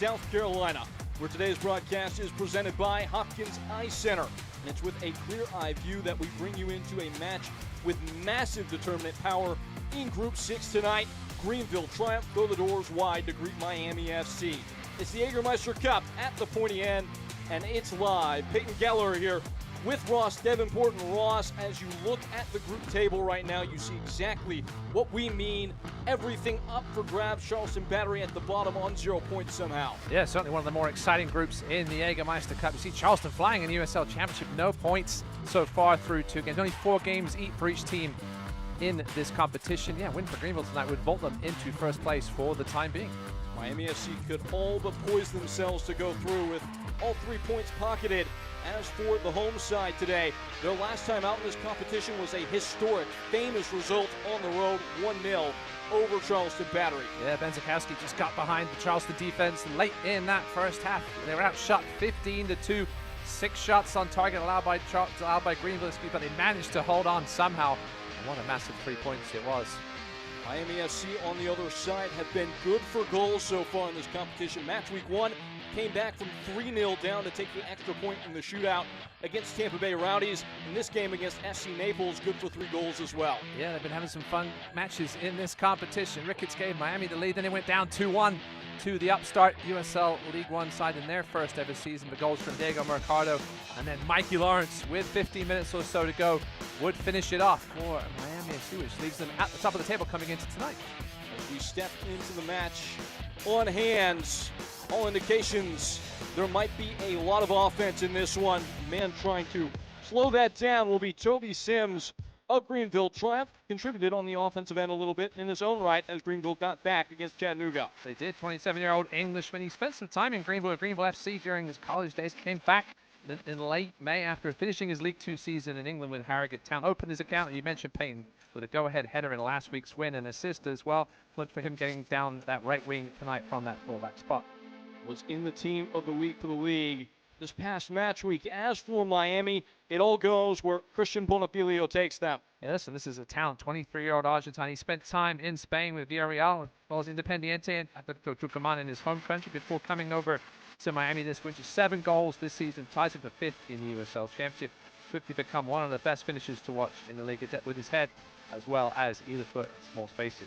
South Carolina, where today's broadcast is presented by Hopkins Eye Center. And it's with a clear-eye view that we bring you into a match with massive determinant power in Group 6 tonight. Greenville Triumph throw the doors wide to greet Miami FC. It's the Jägermeister Cup at the pointy end, and it's live. Peyton Geller here with Ross Davenport. And Ross, as you look at the group table right now, you see exactly what we mean. Everything up for grabs. Charleston Battery at the bottom on 0 points somehow. Yeah, certainly one of the more exciting groups in the Jägermeister Cup. You see Charleston flying in the USL Championship. No points so far through 2 games. Only 4 games for each team in this competition. Yeah, win for Greenville tonight would vault them into first place for the time being. Miami FC could all but poise themselves to go through with all 3 points pocketed. As for the home side today, their last time out in this competition was a historic, famous result on the road, 1-0 over Charleston Battery. Yeah, Ben Zakowski just got behind the Charleston defense late in that first half. They were outshot 15-2. 6 shots on target allowed by Greenville, but they managed to hold on somehow. And what a massive 3 points it was. Miami FC on the other side have been good for goals so far in this competition. Match week 1 came back from 3-0 down to take the extra point in the shootout against Tampa Bay Rowdies. In this game against SC Naples, good for 3 goals as well. Yeah, they've been having some fun matches in this competition. Ricketts gave Miami the lead, then they went down 2-1 to the upstart USL League One side in their first ever season. The goals from Diego Mercado, and then Mikey Lawrence with 15 minutes or so to go would finish it off for Miami FC, which leaves them at the top of the table coming into tonight. As we step into the match on hands, all indications there might be a lot of offense in this one. Man trying to slow that down will be Toby Sims of Greenville Triumph. Contributed on the offensive end a little bit in his own right as Greenville got back against Chattanooga. They did. 27-year-old Englishman. He spent some time in Greenville FC during his college days. Came back in late May after finishing his League Two season in England with Harrogate Town. Opened his account, you mentioned Payton, with a go-ahead header in last week's win and assist as well. Look for him getting down that right wing tonight from that fullback spot. Was in the team of the week for the league this past match week. As for Miami, it all goes where Christian Bonifilio takes them. Yeah, listen, this is a talent, 23-year-old Argentine. He spent time in Spain with Villarreal as well as Independiente and Atletico Tucumán in his home country before coming over to Miami this winter. 7 goals this season, ties him for 5th in the USL Championship. Quickly become one of the best finishers to watch in the league with his head as well as either foot and small spaces.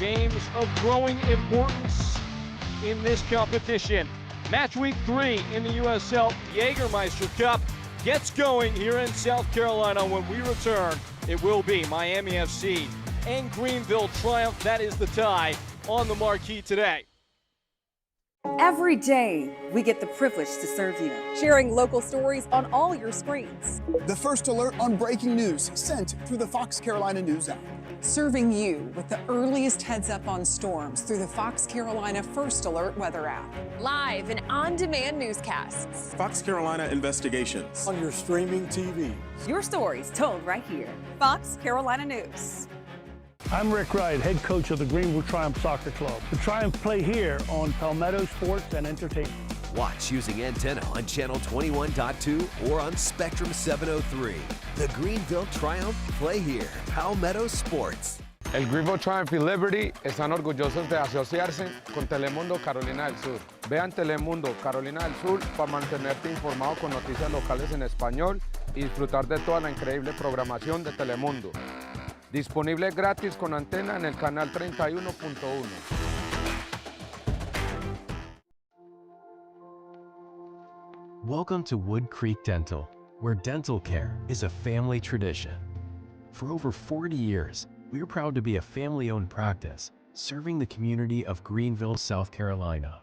Games of growing importance in this competition. Match week 3 in the USL Jägermeister Cup gets going here in South Carolina. When we return, it will be Miami FC and Greenville Triumph. That is the tie on the marquee today. Every day, we get the privilege to serve you, sharing local stories on all your screens. The first alert on breaking news sent through the Fox Carolina News app. Serving you with the earliest heads up on storms through the Fox Carolina First Alert weather app. Live and on-demand newscasts. Fox Carolina Investigations. On your streaming TV. Your stories told right here. Fox Carolina News. I'm Rick Wright, head coach of the Greenville Triumph Soccer Club. The Triumph play here on Palmetto Sports and Entertainment. Watch using antenna on channel 21.2 or on Spectrum 703. The Greenville Triumph play here, Palmetto Sports. El Greenville Triumph y Liberty están orgullosos de asociarse con Telemundo Carolina del Sur. Vean Telemundo Carolina del Sur para mantenerte informado con noticias locales en español y disfrutar de toda la increíble programación de Telemundo. Disponible gratis con antena en el canal 31.1. Welcome to Wood Creek Dental, where dental care is a family tradition. For over 40 years, we're proud to be a family-owned practice, serving the community of Greenville, South Carolina.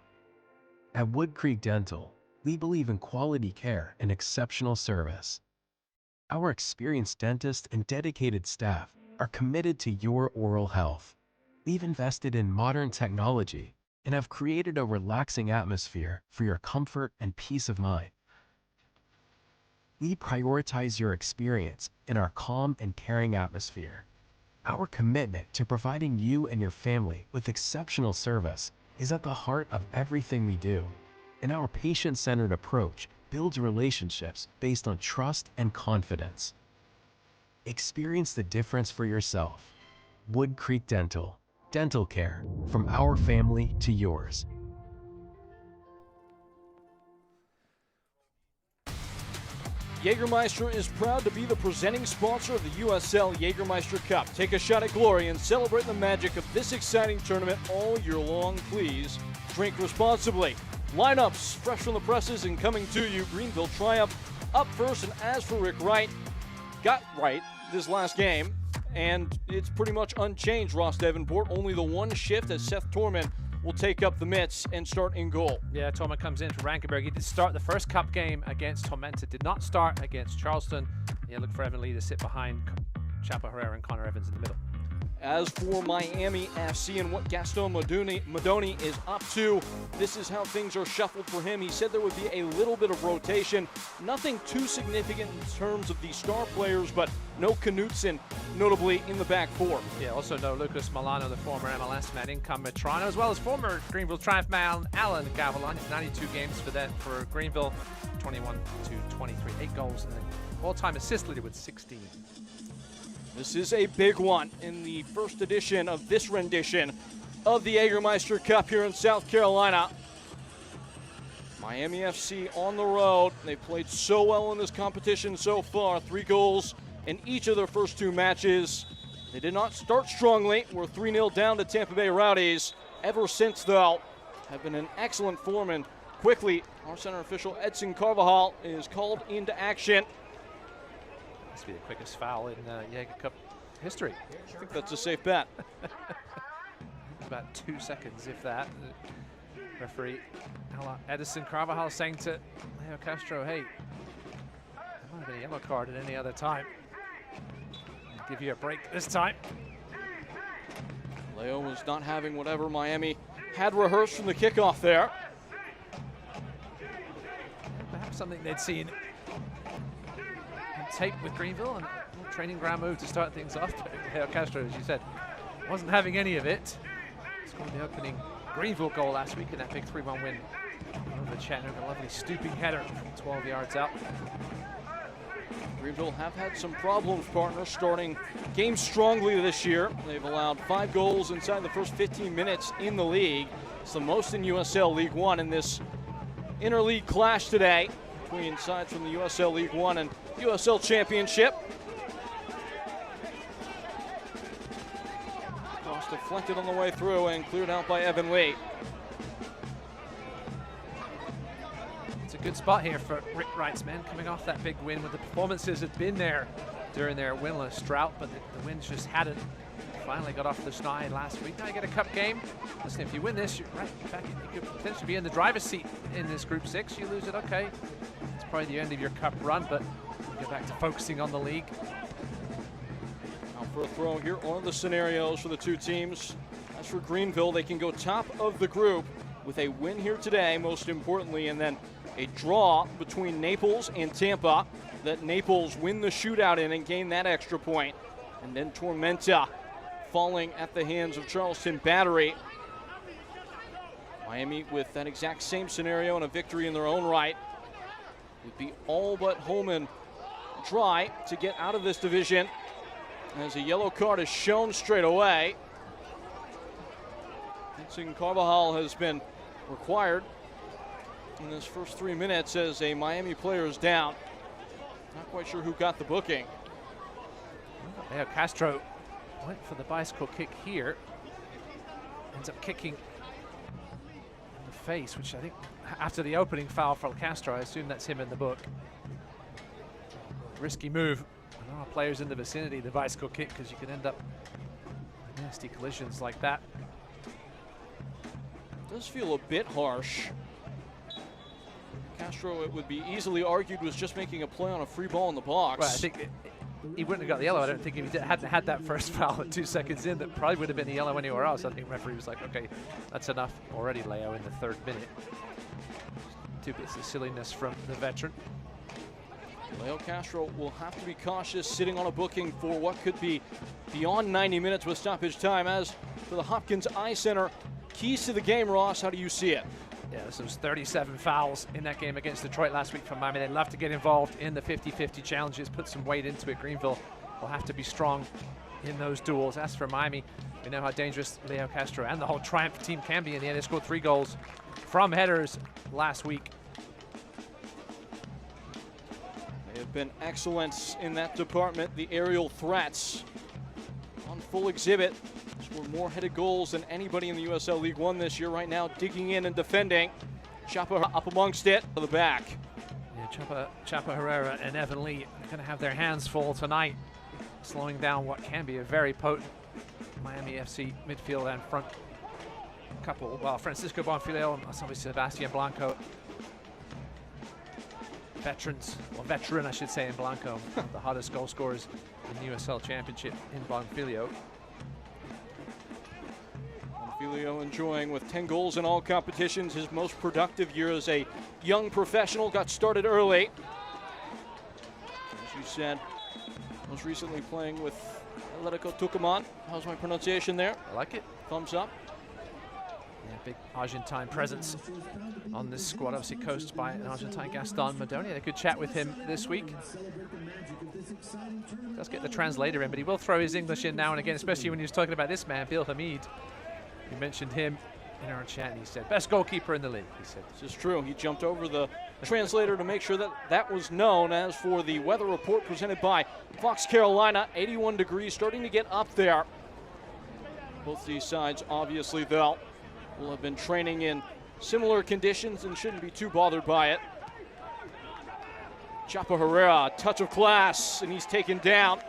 At Wood Creek Dental, we believe in quality care and exceptional service. Our experienced dentists and dedicated staff are committed to your oral health. We've invested in modern technology and have created a relaxing atmosphere for your comfort and peace of mind. We prioritize your experience in our calm and caring atmosphere. Our commitment to providing you and your family with exceptional service is at the heart of everything we do, and our patient-centered approach builds relationships based on trust and confidence. Experience the difference for yourself. Wood Creek Dental. Dental care from our family to yours. Jägermeister is proud to be the presenting sponsor of the USL Jägermeister Cup. Take a shot at glory and celebrate the magic of this exciting tournament all year long. Please drink responsibly. Lineups fresh from the presses and coming to you. Greenville Triumph up first, and as for Rick Wright, got right this last game, and it's pretty much unchanged, Ross Davenport. Only the one shift as Seth Torman will take up the mitts and start in goal. Yeah, Torman comes in for Rankenberg. He did start the first cup game against Tormenta, did not start against Charleston. Yeah, look for Evan Lee to sit behind Chapo Herrera and Connor Evans in the middle. As for Miami FC and what Gaston Modoni is up to, this is how things are shuffled for him. He said there would be a little bit of rotation, nothing too significant in terms of the star players, but no Knutson, notably in the back four. Yeah, also no Lucas Milano, the former MLS man, income at Toronto, as well as former Greenville Triumph man Alan Gavilan. 92 games for Greenville, 21 to 23, 8 goals, and the all-time assist leader with 16. This is a big one in the first edition of this rendition of the Jägermeister Cup here in South Carolina. Miami FC on the road. They played so well in this competition so far. 3 goals in each of their first 2 matches. They did not start strongly. We're 3-0 down to Tampa Bay Rowdies. Ever since, though, have been in excellent form, and quickly, our center official Edson Carvajal is called into action. Must be the quickest foul in Jaeger Cup history. I think that's a safe bet. About 2 seconds, if that. Referee Edison Carvajal saying to Leo Castro, hey, that might have been a yellow card at any other time. I'll give you a break this time. Leo was not having whatever Miami had rehearsed from the kickoff there. Perhaps something they'd seen tape with Greenville, and a training ground move to start things off. Leo Castro, as you said, wasn't having any of it. Scored the opening Greenville goal last week in that big 3-1 win over Chattanooga. Lovely stooping header from 12 yards out. Greenville have had some problems, partner, starting games strongly this year. They've allowed 5 goals inside the first 15 minutes in the league. It's the most in USL League One in this interleague clash today between sides from the USL League One and USL Championship. Cross deflected on the way through and cleared out by Evan Lee. It's a good spot here for Rick Wright's men, coming off that big win with the performances had been there during their winless drought, but the wins just hadn't. Finally got off the schneid last week. Now you get a cup game. Listen, if you win this, you're right back. You could potentially be in the driver's seat in this Group 6. You lose it, okay. It's probably the end of your cup run, but get back to focusing on the league. Now for a throw, here are the scenarios for the 2 teams. As for Greenville, they can go top of the group with a win here today, most importantly, and then a draw between Naples and Tampa, that Naples win the shootout in and gain that extra point. And then Tormenta falling at the hands of Charleston Battery. Miami with that exact same scenario and a victory in their own right would be all but home and dry to get out of this division, as a yellow card is shown straight away. Edson Carvajal has been required in this first 3 minutes as a Miami player is down. Not quite sure who got the booking. Leo Castro went for the bicycle kick here. Ends up kicking in the face, which I think after the opening foul for Castro, I assume that's him in the book. Risky move. A lot of players in the vicinity, the bicycle kick, because you can end up with nasty collisions like that. It does feel a bit harsh. Castro, it would be easily argued, was just making a play on a free ball in the box. Well, I think he wouldn't have got the yellow. I don't think if he hadn't had that first foul at 2 seconds in, that probably would have been a yellow anywhere else. I think the referee was like, okay, that's enough already, Leo, in the 3rd minute. 2 bits of silliness from the veteran. Leo Castro will have to be cautious, sitting on a booking for what could be beyond 90 minutes with stoppage time. As for the Hopkins Eye Center, keys to the game, Ross, how do you see it? Yeah, so there's 37 fouls in that game against Detroit last week from Miami. They love to get involved in the 50-50 challenges, put some weight into it. Greenville will have to be strong in those duels. As for Miami, we know how dangerous Leo Castro and the whole Triumph team can be. In the end, they scored 3 goals from headers last week. They have been excellent in that department. The aerial threats on full exhibit. Scored more headed goals than anybody in the USL League One this year. Right now, digging in and defending. Chapa up amongst it to the back. Yeah, Chapa Herrera and Evan Lee are going to have their hands full tonight, slowing down what can be a very potent Miami FC midfield and front couple. Well, Francisco Bonfilio and Sebastian Blanco. Veterans, or veteran I should say, in Blanco, the hottest goal scorers in the USL Championship in Bonfilio. Bonfilio enjoying with 10 goals in all competitions. His most productive year as a young professional. Got started early. As you said, most recently playing with Atletico Tucumán. How's my pronunciation there? I like it. Thumbs up. Yeah, big Argentine presence on this squad, obviously coached by an Argentine, Gaston Madoni. Had a good chat with him this week. Does get the translator in, but he will throw his English in now and again, especially when he was talking about this man, Bill Hamid. We mentioned him in our chat, and he said, best goalkeeper in the league, he said. This is true. He jumped over the translator to make sure that that was known. As for the weather report presented by Fox Carolina, 81 degrees, starting to get up there. Both these sides, obviously, though, will have been training in similar conditions and shouldn't be too bothered by it. Chapa Herrera, touch of class, and he's taken down.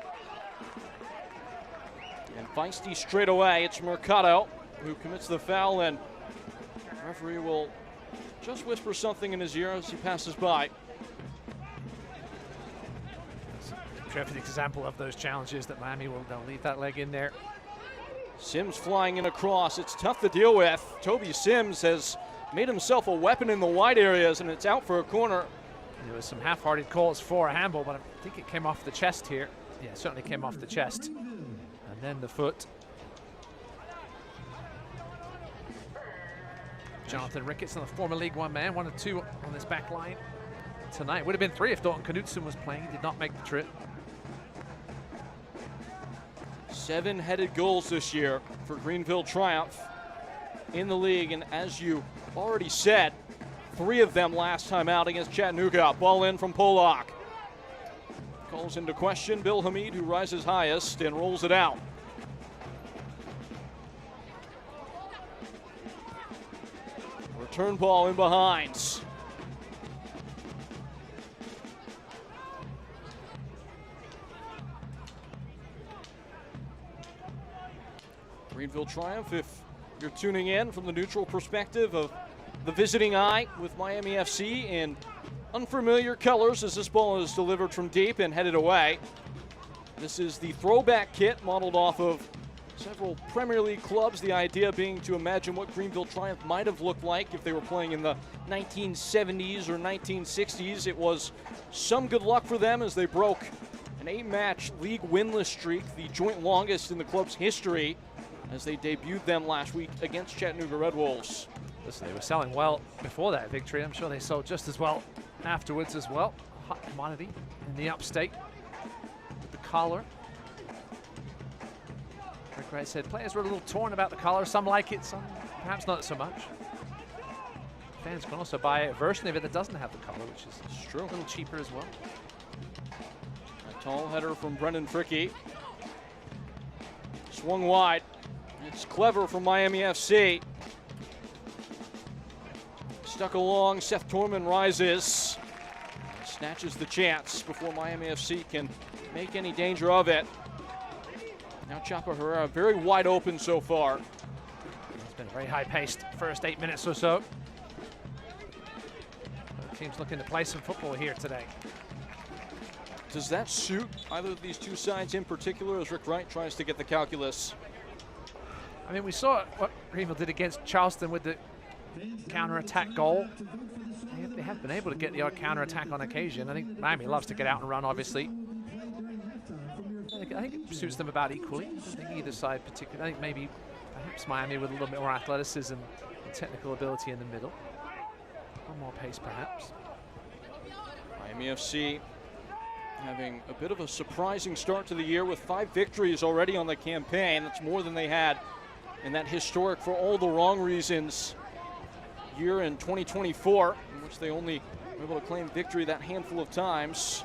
And feisty straight away, it's Mercado who commits the foul, and the referee will just whisper something in his ear as he passes by. Terrific example of those challenges that Miami they'll leave that leg in there. Sims flying in across. It's tough to deal with. Toby Sims has made himself a weapon in the wide areas, and it's out for a corner. There was some half-hearted calls for a handball, but I think it came off the chest here. Yeah, it certainly came off the chest. And then the foot. Jonathan Ricketts, the former League One man, 1 of 2 on this back line tonight. Would have been 3 if Dalton Knutson was playing. He did not make the trip. 7 headed goals this year for Greenville Triumph in the league, and as you already said, 3 of them last time out against Chattanooga. Ball in from Polak. Calls into question Bill Hamid, who rises highest and rolls it out. Return ball in behind. Greenville Triumph, if you're tuning in from the neutral perspective of the visiting eye, with Miami FC in unfamiliar colors as this ball is delivered from deep and headed away. This is the throwback kit modeled off of several Premier League clubs, the idea being to imagine what Greenville Triumph might have looked like if they were playing in the 1970s or 1960s. It was some good luck for them as they broke an 8-match league winless streak, the joint longest in the club's history, as they debuted them last week against Chattanooga Red Wolves. Listen, they were selling well before that victory. I'm sure they sold just as well afterwards as well. A hot commodity in the upstate with the collar. Rick Wright said players were a little torn about the collar. Some like it, some perhaps not so much. Fans can also buy a version of it that doesn't have the collar, which is true. A little cheaper as well. A tall header from Brendan Fricky. Swung wide. It's clever from Miami FC. Stuck along, Seth Torman rises. Snatches the chance before Miami FC can make any danger of it. Now Chapa Herrera very wide open so far. It's been a very high-paced first 8 minutes or so. The team's looking to play some football here today. Does that suit either of these two sides in particular as Rick Wright tries to get the calculus? I mean, we saw what Greenville did against Charleston with the counter-attack goal. They have been able to get the odd counter-attack on occasion. I think Miami loves to get out and run, obviously. I think it suits them about equally. I don't think either side particularly. I think maybe perhaps Miami with a little bit more athleticism and technical ability in the middle. A little more pace, perhaps. Miami FC having a bit of a surprising start to the year with 5 victories already on the campaign. That's more than they had in that historic, for all the wrong reasons, year in 2024, in which they only were able to claim victory that handful of times.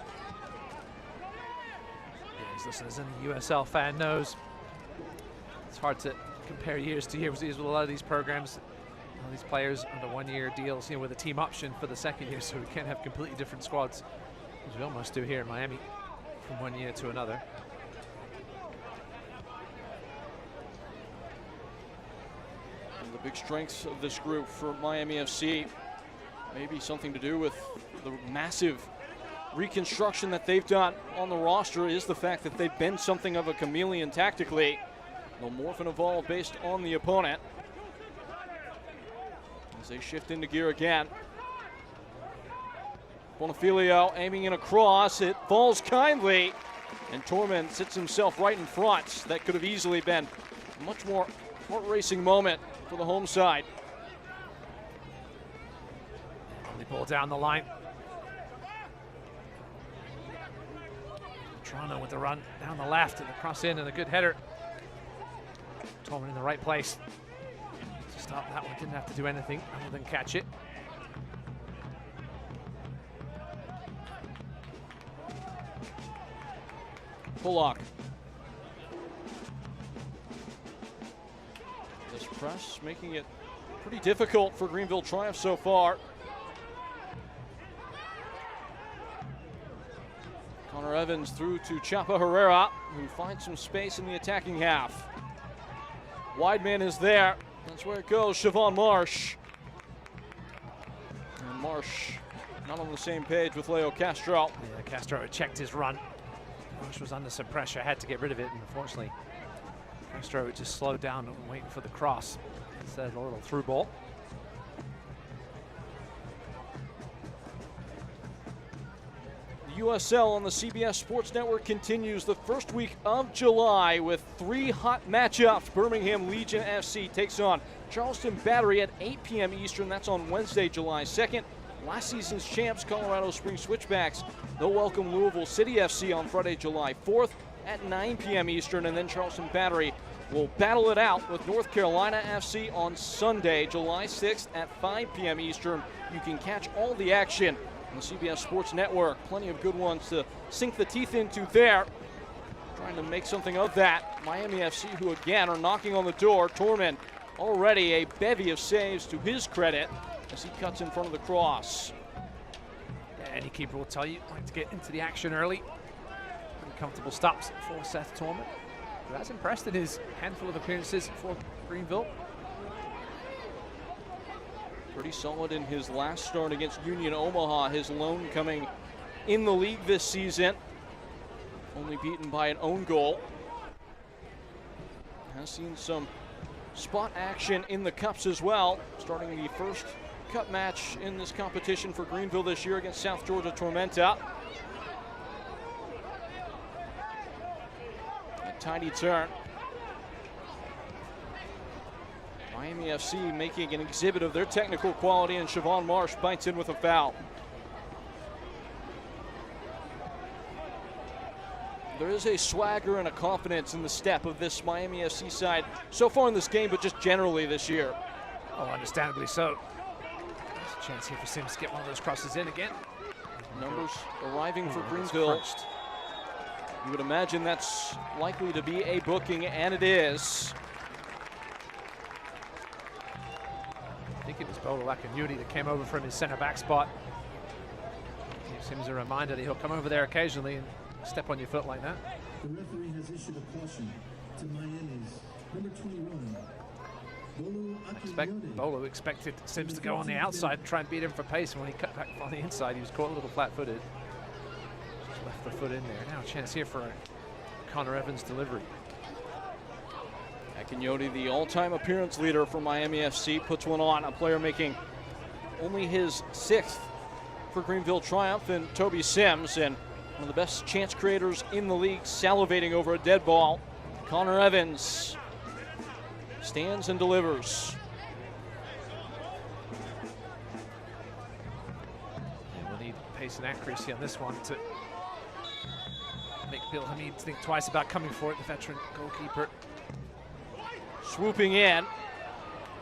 listen, as any USL fan knows, it's hard to compare years to years with a lot of these programs. All these players under one-year deals, with a team option for the second year, so we can't have completely different squads, as we almost do here in Miami, from one year to another. One of the big strengths of this group for Miami FC, maybe something to do with the massive reconstruction that they've done on the roster, is the fact that they've been something of a chameleon tactically. They'll morph and evolve based on the opponent as they shift into gear again. Bonifilio aiming in a cross. It falls kindly, and Tormund sits himself right in front. That could have easily been a much more heart-racing moment for the home side. They ball down the line. Toronto with the run down the left and the cross in and a good header. Tormund in the right place to stop that one. Didn't have to do anything other than catch it. Pollock. This press making it pretty difficult for Greenville Triumph so far. Connor Evans through to Chapa Herrera, who finds some space in the attacking half. Wide man is there. That's where it goes. Siobhan Marsh. And Marsh not on the same page with Leo Castro. Yeah, Castro checked his run. Marsh was under some pressure, had to get rid of it, and unfortunately Castro just slowed down and waiting for the cross instead of a little through ball. USL on the CBS Sports Network continues the first week of July with 3 hot matchups. Birmingham Legion FC takes on Charleston Battery at 8 p.m. Eastern. That's on Wednesday, July 2nd. Last season's champs, Colorado Springs Switchbacks, they'll welcome Louisville City FC on Friday, July 4th at 9 p.m. Eastern. And then Charleston Battery will battle it out with North Carolina FC on Sunday, July 6th at 5 p.m. Eastern. You can catch all the action on the CBS Sports Network. Plenty of good ones to sink the teeth into there. Trying to make something of that. Miami FC, who again are knocking on the door. Tormund already a bevy of saves to his credit as he cuts in front of the cross. Yeah, any keeper will tell you, like to get into the action early. Pretty comfortable stops for Seth Tormund, who has impressed in his handful of appearances for Greenville. Pretty solid in his last start against Union Omaha, his lone coming in the league this season. Only beaten by an own goal. Has seen some spot action in the cups as well, starting the first cup match in this competition for Greenville this year against South Georgia Tormenta. A tiny turn. Miami FC making an exhibit of their technical quality, and Siobhan Marsh bites in with a foul. There is a swagger and a confidence in the step of this Miami FC side so far in this game, but just generally this year. Oh, understandably so. There's a chance here for Sims to get one of those crosses in again. Numbers arriving for Greenville. You would imagine that's likely to be a booking, and it is. I think it was Bolo Akinyuti that came over from his center back spot. Gives him a reminder that he'll come over there occasionally and step on your foot like that. The referee has issued a caution to Miami's number 21. Bolo expected Sims to go on the outside and try and beat him for pace, and when he cut back on the inside, he was caught a little flat-footed. Just left the foot in there. Now a chance here for a Connor Evans delivery. Akinyoti, the all-time appearance leader for Miami FC, puts one on. A player making only his 6th for Greenville Triumph, and Toby Sims, and one of the best chance creators in the league, salivating over a dead ball. Connor Evans stands and delivers. And we'll need pace and accuracy on this one to make Bill Hamid think twice about coming for it, the veteran goalkeeper. Swooping in.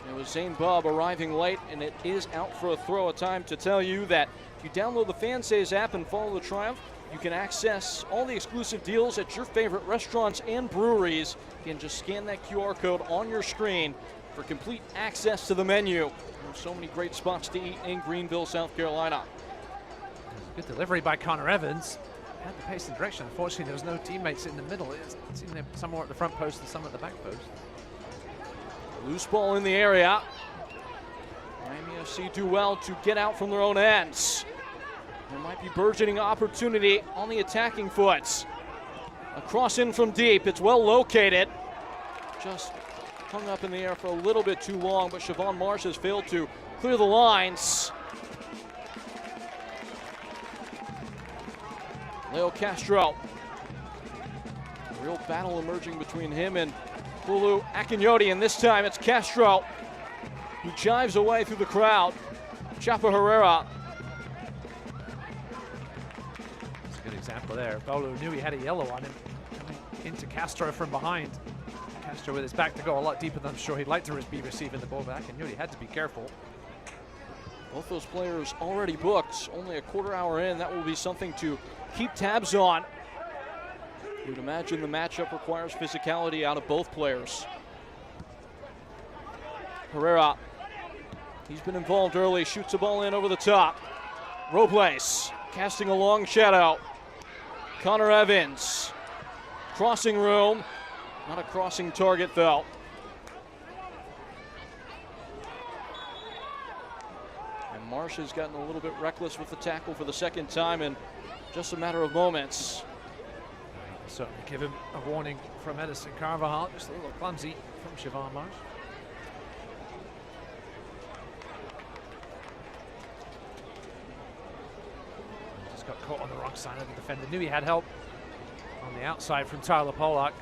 It was Zane Bubb arriving late, and it is out for a throw. A time to tell you that if you download the Fansays app and follow the Triumph You can access all the exclusive deals at your favorite restaurants and breweries. You can just scan that QR code on your screen for complete access to the menu. There's so many great spots to eat in Greenville, South Carolina. Good delivery by Connor Evans. Had the pace and direction. Unfortunately, there was no teammates in the middle. It's seen them some more at the front post and some at the back post. Loose ball in the area. Miami FC do well to get out from their own ends. There might be burgeoning opportunity on the attacking foot. A cross in from deep. It's well located. Just hung up in the air for a little bit too long, but Siobhan Marsh has failed to clear the lines. Leo Castro. A real battle emerging between him and Bulu Akinyoti, and this time it's Castro who chives away through the crowd. Chapa Herrera. That's a good example there. Bulu knew he had a yellow on him, coming into Castro from behind. Castro with his back to go a lot deeper than I'm sure he'd like to be receiving the ball back, and knew he had to be careful. Both those players already booked. Only a quarter hour in. That will be something to keep tabs on. You'd imagine the matchup requires physicality out of both players. Herrera, he's been involved early, shoots a ball in over the top. Robles casting a long shadow. Connor Evans, crossing room. Not a crossing target though. And Marsh has gotten a little bit reckless with the tackle for the second time in just a matter of moments. Certainly give him a warning from Edison Carvajal, just a little clumsy from Siobhan Marsh. Just got caught on the wrong side of the defender. Knew he had help on the outside from Tyler Pollock.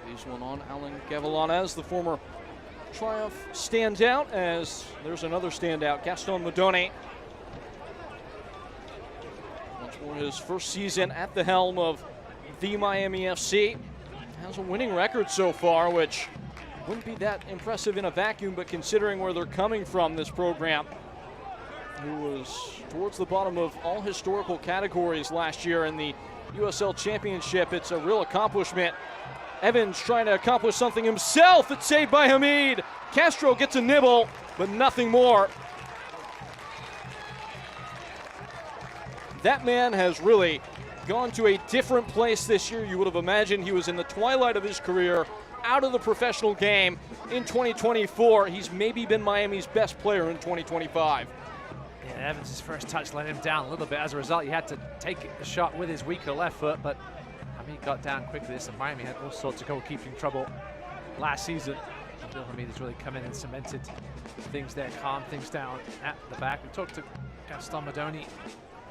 Leaves one on Alan Gavilanes, the former Triumph standout, as there's another standout, Gaston Modoni. Once more his first season at the helm of the Miami FC. Has a winning record so far, which wouldn't be that impressive in a vacuum, but considering where they're coming from, this program, who was towards the bottom of all historical categories last year in the USL Championship, it's a real accomplishment. Evans trying to accomplish something himself. It's saved by Hamid. Castro gets a nibble, but nothing more. That man has really gone to a different place this year. You would have imagined he was in the twilight of his career, out of the professional game in 2024. He's maybe been Miami's best player in 2025. Yeah, Evans' first touch let him down a little bit. As a result, he had to take the shot with his weaker left foot, but Hamid got down quickly. This, and Miami had all sorts of goalkeeping trouble last season. Bill Hamid has really come in and cemented things there, calmed things down at the back. We talked to Gaston Modoni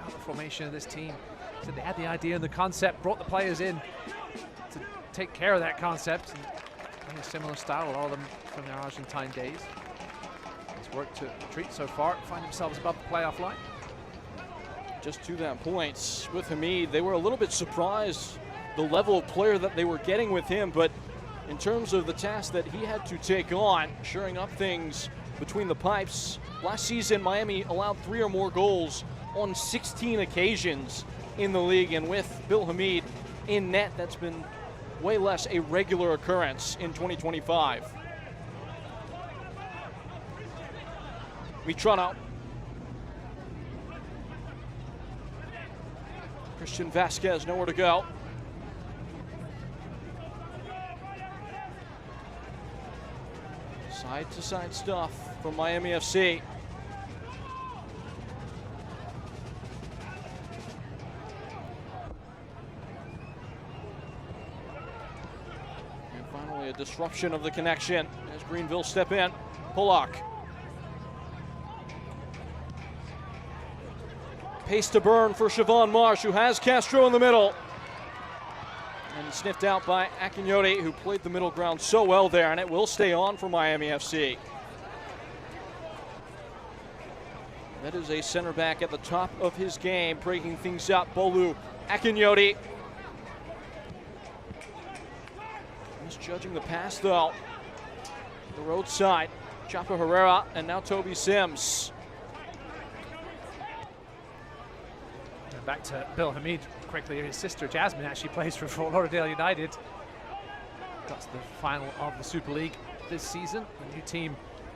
about the formation of this team. Said they had the idea and the concept, brought the players in to take care of that concept, and a similar style, a lot of them from their Argentine days. It's worked to retreat so far, find themselves above the playoff line. Just to that point, with Hamid, they were a little bit surprised the level of player that they were getting with him, but in terms of the task that he had to take on, shoring up things between the pipes. Last season, Miami allowed 3 or more goals on 16 occasions in the league, and with Bill Hamid in net, that's been way less a regular occurrence in 2025. Mitrano. Christian Vasquez, nowhere to go. Side-to-side stuff from Miami FC. And finally, a disruption of the connection as Greenville step in. Pollock. Pace to burn for Siobhan Marsh, who has Castro in the middle. And sniffed out by Akinyoti, who played the middle ground so well there, and it will stay on for Miami FC. That is a center back at the top of his game, breaking things up. Bolu Akinyoti. Misjudging the pass, though. The roadside, Chapa Herrera, and now Toby Sims. Back to Bill Hamid quickly. His sister Jasmine actually plays for Fort Lauderdale United. Got to the final of the Super League this season. A new team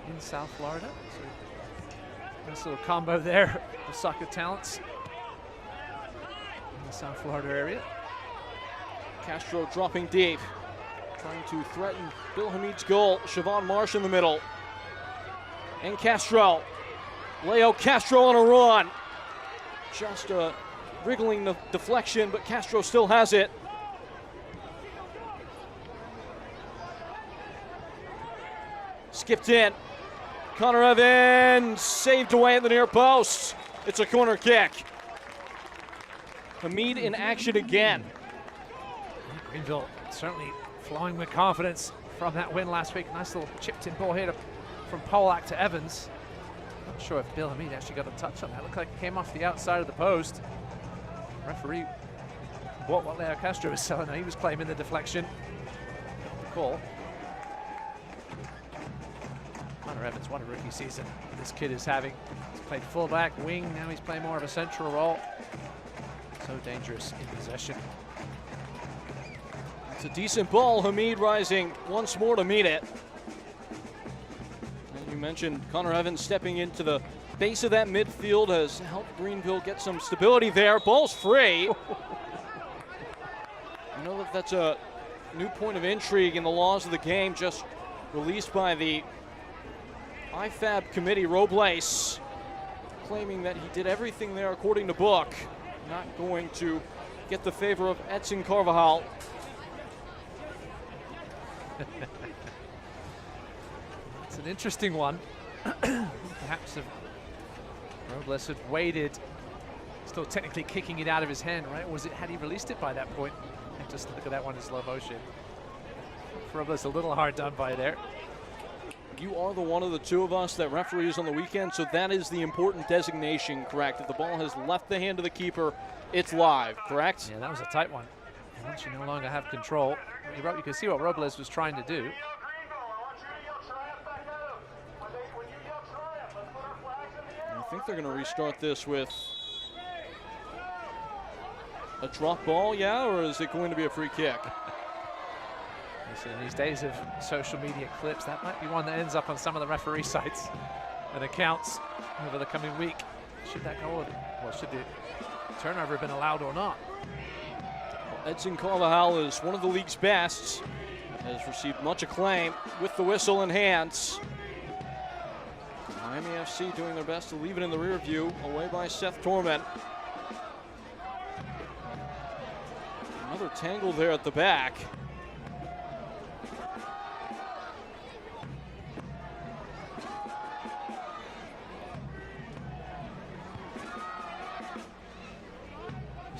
in South Florida. So nice little combo there of soccer talents in the South Florida area. Castro dropping deep, trying to threaten Bill Hamid's goal. Siobhan Marsh in the middle. And Castro. Leo Castro on a run. Just wriggling the deflection, but Castro still has it. Skipped in. Connor Evans saved away at the near post. It's a corner kick. Hamid in action again. Greenville certainly flowing with confidence from that win last week. Nice little chipped in ball here from Polak to Evans. Not sure if Bill Hamid actually got a touch on that. Looked like it came off the outside of the post. Referee bought what Leo Castro was selling. He was claiming the deflection. The call. Connor Evans, what a rookie season this kid is having. He's played fullback, wing, now he's playing more of a central role. So dangerous in possession. It's a decent ball. Hamid rising once more to meet it. And you mentioned Connor Evans stepping into the base of that midfield has helped Greenville get some stability there. Ball's free. I know that that's a new point of intrigue in the laws of the game, just released by the IFAB committee. Robles claiming that he did everything there according to book. Not going to get the favor of Edson Carvajal. It's an interesting one. Perhaps if Robles had waited, still technically kicking it out of his hand, right? Or was it, had he released it by that point? And just look at that one in slow motion. Robles a little hard done by there. You are the one of the two of us that referees on the weekend, so that is the important designation, correct? If the ball has left the hand of the keeper, it's live, correct? Yeah, that was a tight one. And once you no longer have control, you can see what Robles was trying to do. I think they're going to restart this with a drop ball, yeah, or is it going to be a free kick? Listen, in these days of social media clips, that might be one that ends up on some of the referee sites and accounts over the coming week. Should that goal, well, should the turnover have been allowed or not? Edson Carvajal is one of the league's best, has received much acclaim with the whistle in hands. Miami FC doing their best to leave it in the rear view, away by Seth Torment. Another tangle there at the back.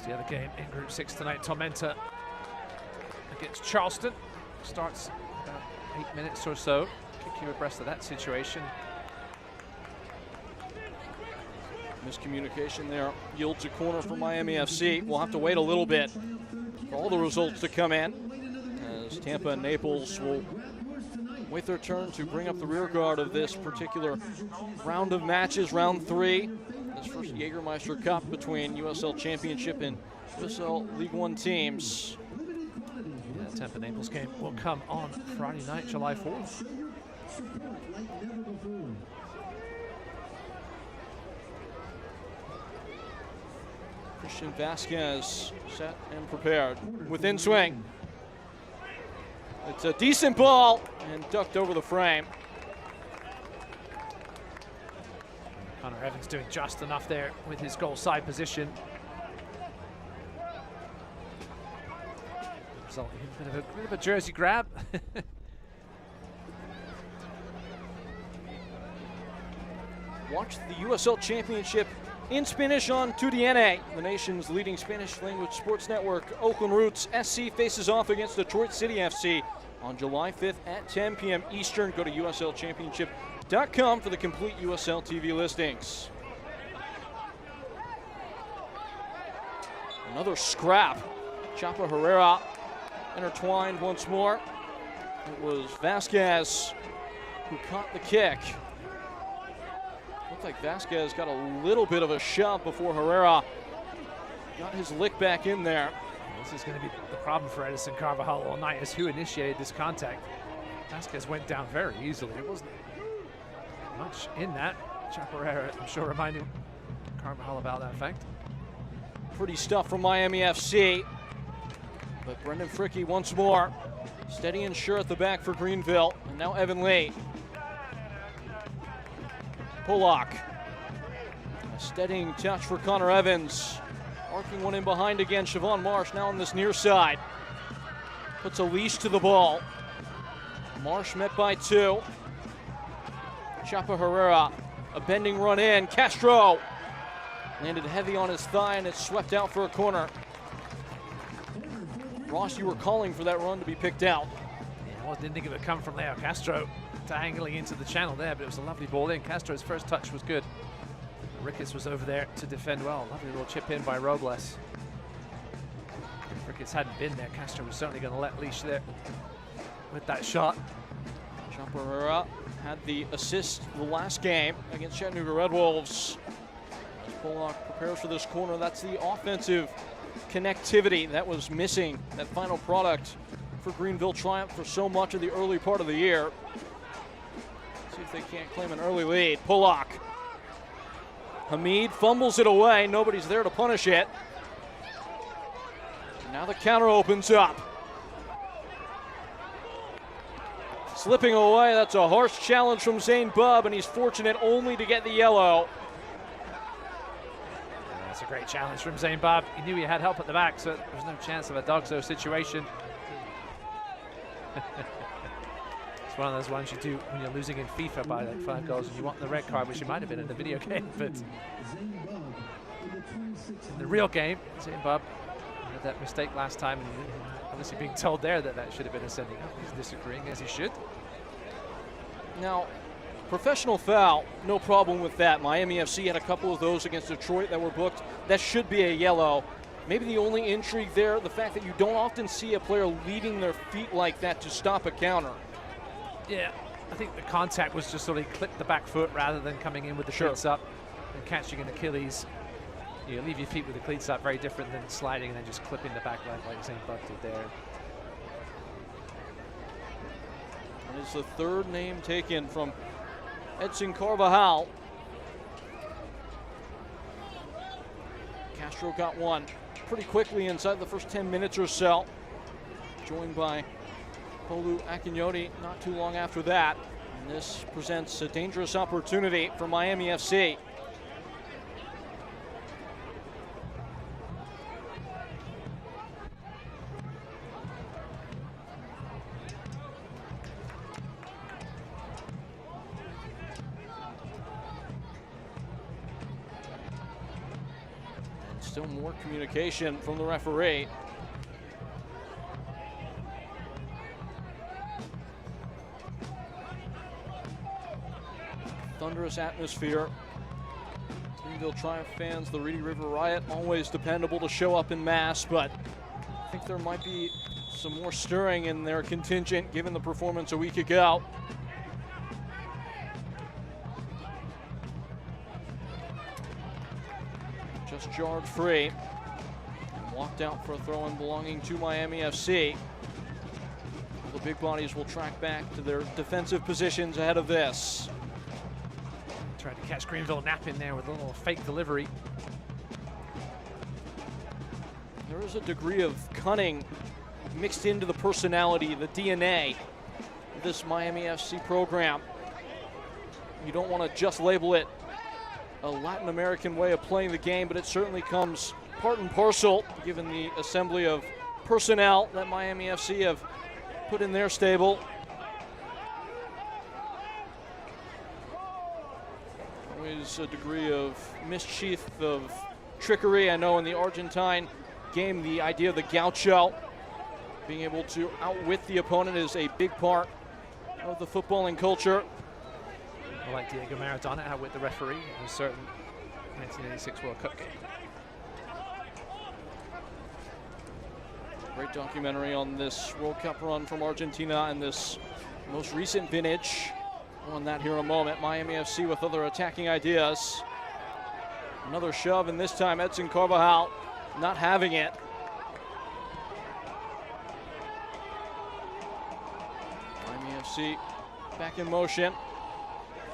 The other game in Group 6 tonight, Tormenta against Charleston. Starts about 8 minutes or so. Keep you abreast of that situation. Miscommunication there yields a corner for Miami FC. We'll have to wait a little bit for all the results to come in, as Tampa and Naples will wait their turn to bring up the rear guard of this particular round of matches, round 3. This first Jägermeister Cup between USL Championship and USL League One teams. The Tampa Naples game will come on Friday night, July 4th. Christian Vasquez set and prepared. Within swing. It's a decent ball and ducked over the frame. Connor Evans doing just enough there with his goal side position. Resulting in a bit of a jersey grab. Watch the USL Championship in Spanish on 2DNA, the nation's leading Spanish language sports network. Oakland Roots SC faces off against Detroit City FC on July 5th at 10 p.m. Eastern. Go to USLChampionship.com for the complete USL TV listings. Another scrap. Chapa Herrera intertwined once more. It was Vasquez who caught the kick. Looked like Vasquez got a little bit of a shove before Herrera got his lick back in there. This is going to be the problem for Edison Carvajal all night, is who initiated this contact. Vasquez went down very easily. There wasn't much in that. Chaparrera, I'm sure, reminded Carvajal about that fact. Pretty stuff from Miami FC. But Brendan Fricke once more. Steady and sure at the back for Greenville. And now Evan Lee. Pollock. A steadying touch for Connor Evans. Arcing one in behind again. Siobhan Marsh now on this near side. Puts a leash to the ball. Marsh met by two. Chapa Herrera. A bending run in. Castro. Landed heavy on his thigh and it's swept out for a corner. Ross, you were calling for that run to be picked out. Yeah, well, didn't think it would come from there. Castro diagonally into the channel there, but it was a lovely ball in. Castro's first touch was good. Ricketts was over there to defend well. Lovely little chip in by Robles. If Ricketts hadn't been there, Castro was certainly going to let leash there with that shot. Chaparrera had the assist the last game against Chattanooga Red Wolves. As Pollock prepares for this corner, that's the offensive connectivity that was missing, that final product for Greenville Triumph for so much of the early part of the year. See if they can't claim an early lead. Pollock. Hamid fumbles it away. Nobody's there to punish it. Now the counter opens up. Slipping away, that's a harsh challenge from Zane Bubb, and he's fortunate only to get the yellow. That's a great challenge from Zane Bubb. He knew he had help at the back, so there was no chance of a dogso situation. It's one of those ones you do when you're losing in FIFA by like 5 goals and you want the red card, which you might have been in the video game, but in the real game, Zane Bubb had that mistake last time, and obviously being told there that that should have been a sending up. He's disagreeing, as he should. Now, professional foul, no problem with that. Miami FC had a couple of those against Detroit that were booked. That should be a yellow. Maybe the only intrigue there, the fact that you don't often see a player leaving their feet like that to stop a counter. Yeah, I think the contact was just sort of clipped the back foot rather than coming in with the cleats up and catching an Achilles. You leave your feet with the cleats up, very different than sliding and then just clipping the back leg like St. Buck did there. And it's the third name taken from Edson Carvajal. Castro got one pretty quickly inside the first 10 minutes or so. Joined by Polu Akinyoti not too long after that. And this presents a dangerous opportunity for Miami FC. Still more communication from the referee. Thunderous atmosphere. Greenville Triumph fans, the Reedy River Riot, always dependable to show up in mass, but I think there might be some more stirring in their contingent given the performance a week ago. Just jarred free and walked out for a throw-in belonging to Miami FC. The big bodies will track back to their defensive positions ahead of this. Tried to catch Greenville napping there with a little fake delivery. There is a degree of cunning mixed into the personality, the DNA of this Miami FC program. You don't want to just label it a Latin American way of playing the game, but it certainly comes part and parcel given the assembly of personnel that Miami FC have put in their stable. Always a degree of mischief, of trickery. I know in the Argentine game, the idea of the gaucho, being able to outwit the opponent, is a big part of the footballing culture. I like Diego Maradona outwit the referee in a certain 1986 World Cup game. Great documentary on this World Cup run from Argentina and this most recent vintage. On that here in a moment. Miami FC with other attacking ideas. Another shove, and this time Edson Carvajal not having it. Miami FC back in motion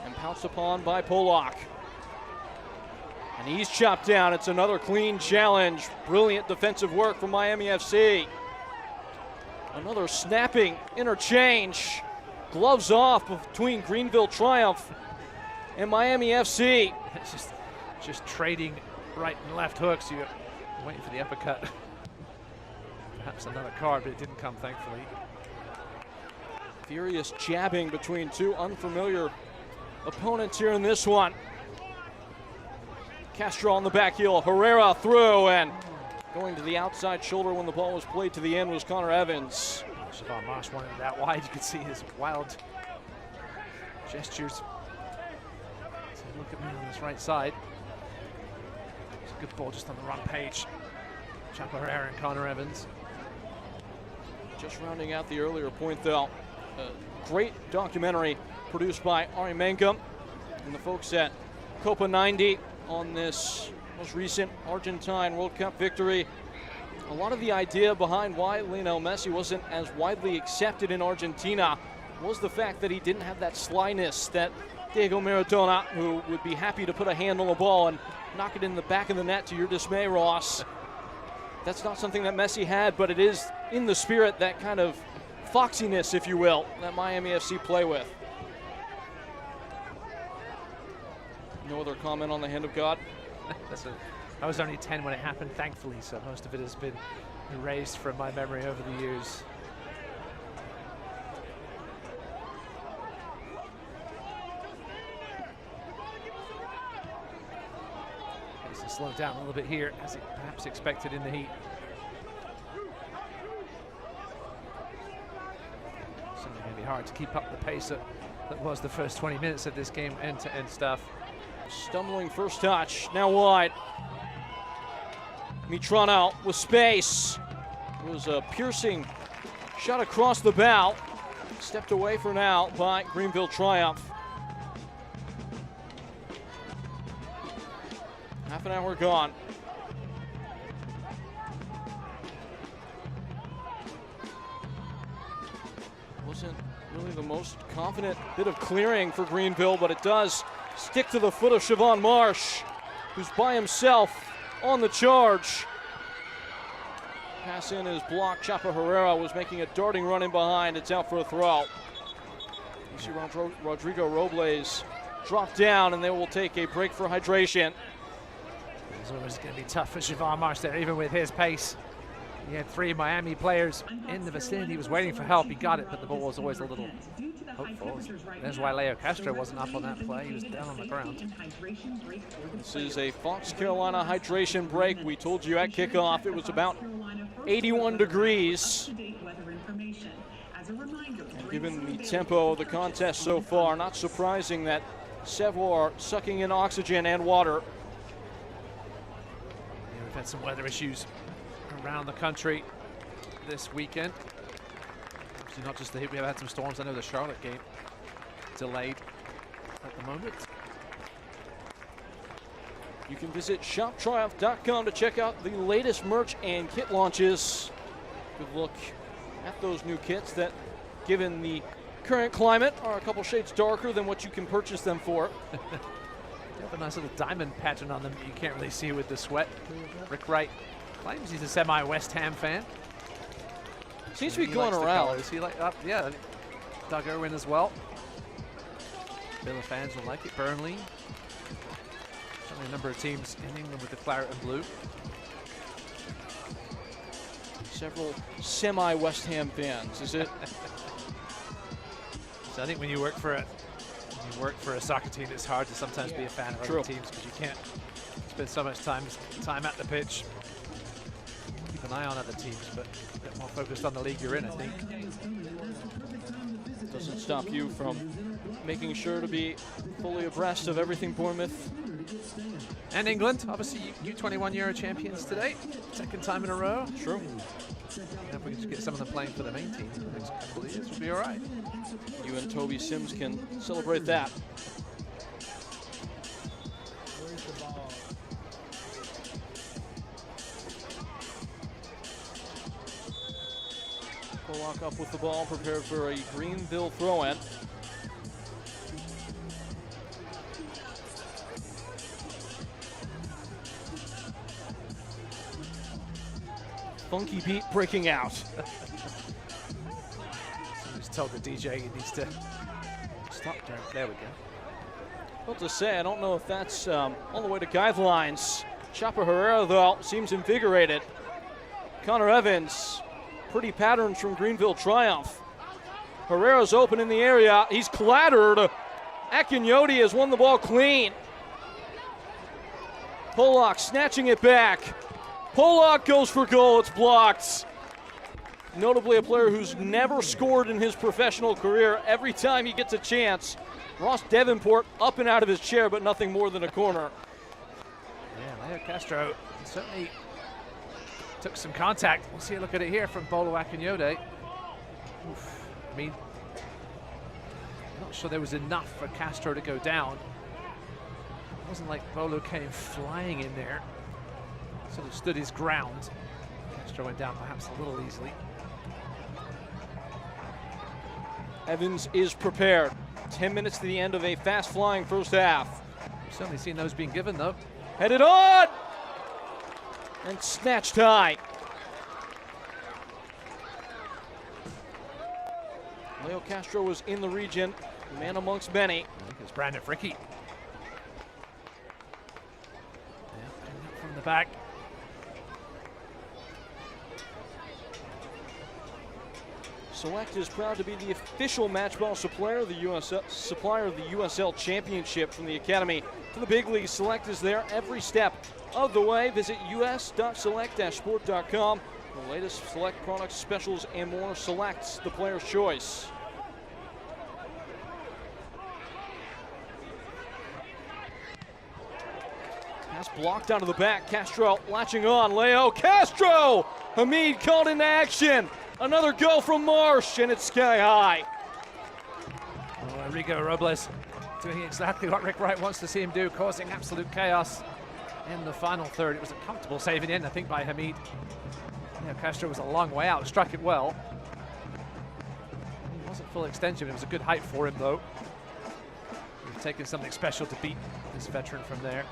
and pounced upon by Polak. And he's chopped down. It's another clean challenge. Brilliant defensive work from Miami FC. Another snapping interchange. Gloves off between Greenville Triumph and Miami FC. It's just trading right and left hooks. You're waiting for the uppercut. Perhaps another card, but it didn't come, thankfully. Furious jabbing between two unfamiliar opponents here in this one. Castro on the back heel, Herrera through, and going to the outside shoulder when the ball was played to the end was Connor Evans. Siobhan Marsh wanted it that wide. You could see his wild gestures. So look at me on this right side. It's a good ball just on the wrong page. Chapo Herrera and Connor Evans. Just rounding out the earlier point though, a great documentary produced by Ari Menka and the folks at Copa 90 on this most recent Argentine World Cup victory. A lot of the idea behind why Lionel Messi wasn't as widely accepted in Argentina was the fact that he didn't have that slyness that Diego Maradona, who would be happy to put a hand on the ball and knock it in the back of the net to your dismay, Ross. That's not something that Messi had, but it is in the spirit, that kind of foxiness, if you will, that Miami FC play with. No other comment on the hand of God? I was only 10 when it happened, thankfully, so most of it has been erased from my memory over the years. Needs to slow down a little bit here, as it perhaps expected in the heat. Certainly going to be hard to keep up the pace that was the first 20 minutes of this game, end-to-end stuff. Stumbling first touch, now wide. Mitrano with space. It was a piercing shot across the bow. Stepped away for now by Greenville Triumph. Half an hour gone. Wasn't really the most confident bit of clearing for Greenville, but it does stick to the foot of Siobhan Marsh, who's by himself on the charge. Pass in is blocked. Chapo Herrera was making a darting run in behind. It's out for a throw. You see Rodrigo Robles drop down, and they will take a break for hydration. It's always going to be tough for Siobhan Marsh there, even with his pace. He had 3 Miami players in the vicinity. He was waiting for help. He got it, but the ball was always a little hopeful. That's why Leo Castro wasn't up on that play. He was down on the ground. This is a Fox Carolina hydration break. We told you at kickoff it was about 81 degrees. And given the tempo of the contest so far, not surprising that several are sucking in oxygen and water. Yeah, we've had some weather issues around the country this weekend. Obviously not just the heat, we have had some storms. I know the Charlotte game delayed at the moment. You can visit shoptriumph.com to check out the latest merch and kit launches. Good look at those new kits that, given the current climate, are a couple shades darker than what you can purchase them for. They have a nice little diamond pattern on them that you can't really see with the sweat. Rick Wright claims he's a semi-West Ham fan. Seems to be going around. He like yeah, Doug Irwin as well. Villa fans will like it. Burnley. Certainly a number of teams in England with the claret and blue. Several semi-West Ham fans, is it? So I think when you work for a soccer team, it's hard to sometimes be a fan of other teams because you can't spend so much time at the pitch. Keep an eye on other teams, but a bit more focused on the league you're in, I think. Doesn't stop you from making sure to be fully abreast of everything Bournemouth. And England, obviously U21 Euro champions today. Second time in a row. True. And if we can just get some of them playing for the main team in the next couple of years, we'll be all right. You and Toby Sims can celebrate that. Pollock up with the ball, prepared for a Greenville throw-in. Funky beat breaking out. Just told the DJ he needs to stop there. There we go. Well, to say, I don't know if that's all the way to guidelines. Chapa Herrera, though, seems invigorated. Connor Evans, pretty patterns from Greenville Triumph. Herrera's open in the area. He's clattered. Akinyoti has won the ball clean. Pollock snatching it back. Pollock goes for goal. It's blocked. Notably a player who's never scored in his professional career. Every time he gets a chance, Ross Davenport up and out of his chair, but nothing more than a corner. Yeah, Leo Castro certainly took some contact. We'll see a look at it here from Bolo Akinyode. I mean, I'm not sure there was enough for Castro to go down. It wasn't like Bolo came flying in there. Sort of stood his ground. Castro went down perhaps a little easily. Evans is prepared. 10 minutes to the end of a fast-flying first half. We've certainly seen those being given, though. Headed on! And snatched high. Leo Castro was in the region, man amongst many. I think it's Brandon Fricky. Yeah, from the back. Select is proud to be the official match ball supplier of the USL Championship from the Academy to the big league. Select is there every step of the way. Visit us.select-sport.com. The latest Select products, specials, and more. Select, the player's choice. Pass blocked out of the back. Castro latching on. Leo Castro! Hamid called into action. Another go from Marsh, and it's sky high. Oh, Enrico Robles doing exactly what Rick Wright wants to see him do, causing absolute chaos in the final third. It was a comfortable save in the end, I think, by Hamid. Yeah, Castro was a long way out, struck it well. It wasn't full extension, it was a good height for him, though. He's taken something special to beat this veteran from there.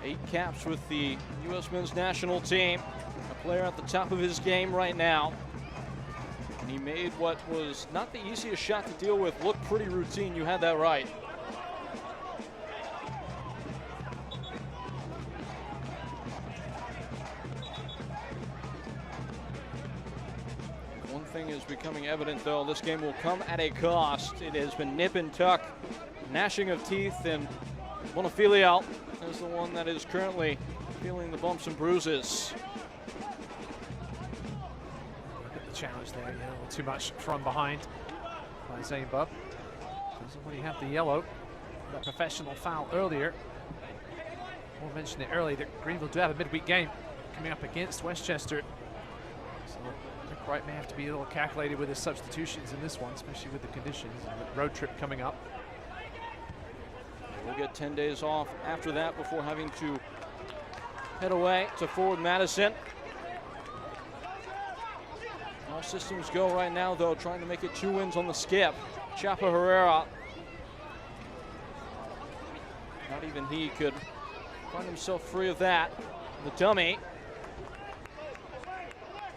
8 caps with the U.S. men's national team. A player at the top of his game right now. And he made what was not the easiest shot to deal with look pretty routine. You had that right. One thing is becoming evident, though. This game will come at a cost. It has been nip and tuck, gnashing of teeth, and Bonafilial is the one that is currently feeling the bumps and bruises. Look at the challenge there, yeah, a little too much from behind by Zane Bub. Doesn't really have the yellow. That professional foul earlier. We'll mention it early that Greenville do have a midweek game coming up against Westchester. So Rick Wright may have to be a little calculated with his substitutions in this one, especially with the conditions and the road trip coming up. We'll get 10 days off after that before having to head away to Forward Madison. All systems go right now, though, trying to make it 2 wins on the skip. Chapa Herrera. Not even he could find himself free of that. The dummy.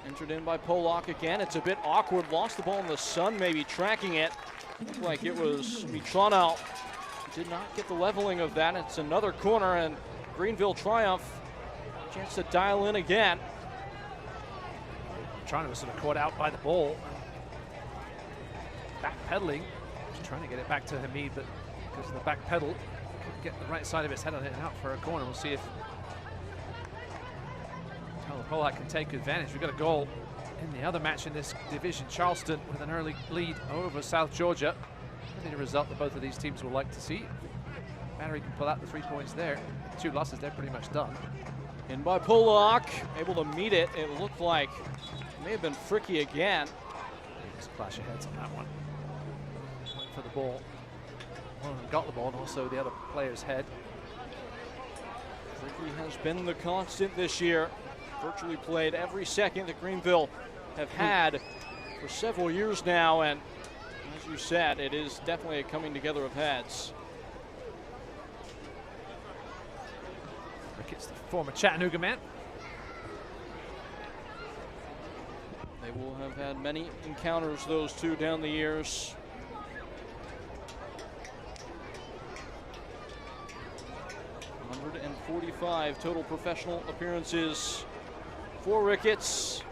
Entered in by Pollock again. It's a bit awkward. Lost the ball in the sun, maybe tracking it. Looked like it was Mitrano. Did not get the leveling of that. It's another corner, and Greenville Triumph. Chance to dial in again. Mitrano was sort of caught out by the ball. Backpedaling. Just trying to get it back to Hamid, but because of the back pedal, couldn't get the right side of his head on it and out for a corner. We'll see if Tyler Pollock can take advantage. We've got a goal in the other match in this division. Charleston with an early lead over South Georgia. A result that both of these teams will like to see. Battery can pull out the 3 points there. 2 losses, they're pretty much done. In by Pollock, able to meet it. It looked like it may have been Fricky again. Just clash of heads on that one. Went for the ball. One of them got the ball, and also the other player's head. Fricky has been the constant this year. virtually played every second that Greenville have had for several years now, and as you said, it is definitely a coming together of heads. Ricketts, the former Chattanooga man. They will have had many encounters, those two, down the years. .145 total professional appearances for Ricketts.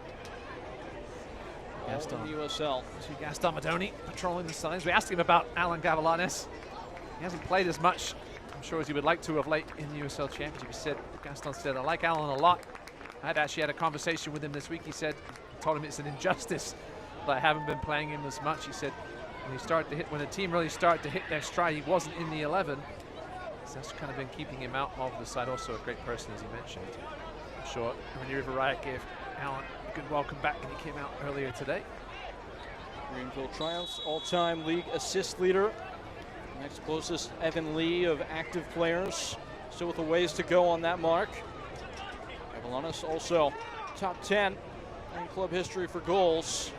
Gaston, the USL. Gaston Madoni patrolling the sides. We asked him about Alan Gavilanes. He hasn't played as much, I'm sure, as he would like to of late in the USL Championship. Gaston said, I like Alan a lot. I had actually had a conversation with him this week. He said, told him it's an injustice that I haven't been playing him as much. He said when the team really started to hit their stride, he wasn't in the 11. So that's kind of been keeping him out of the side. Also a great person, as he mentioned. I'm sure Renier Riot gave Alan a good welcome back when he came out earlier today. Greenville Triumphs all-time league assist leader. Next closest, Evan Lee of active players. Still with a ways to go on that mark. Gavilanes also top 10 in club history for goals.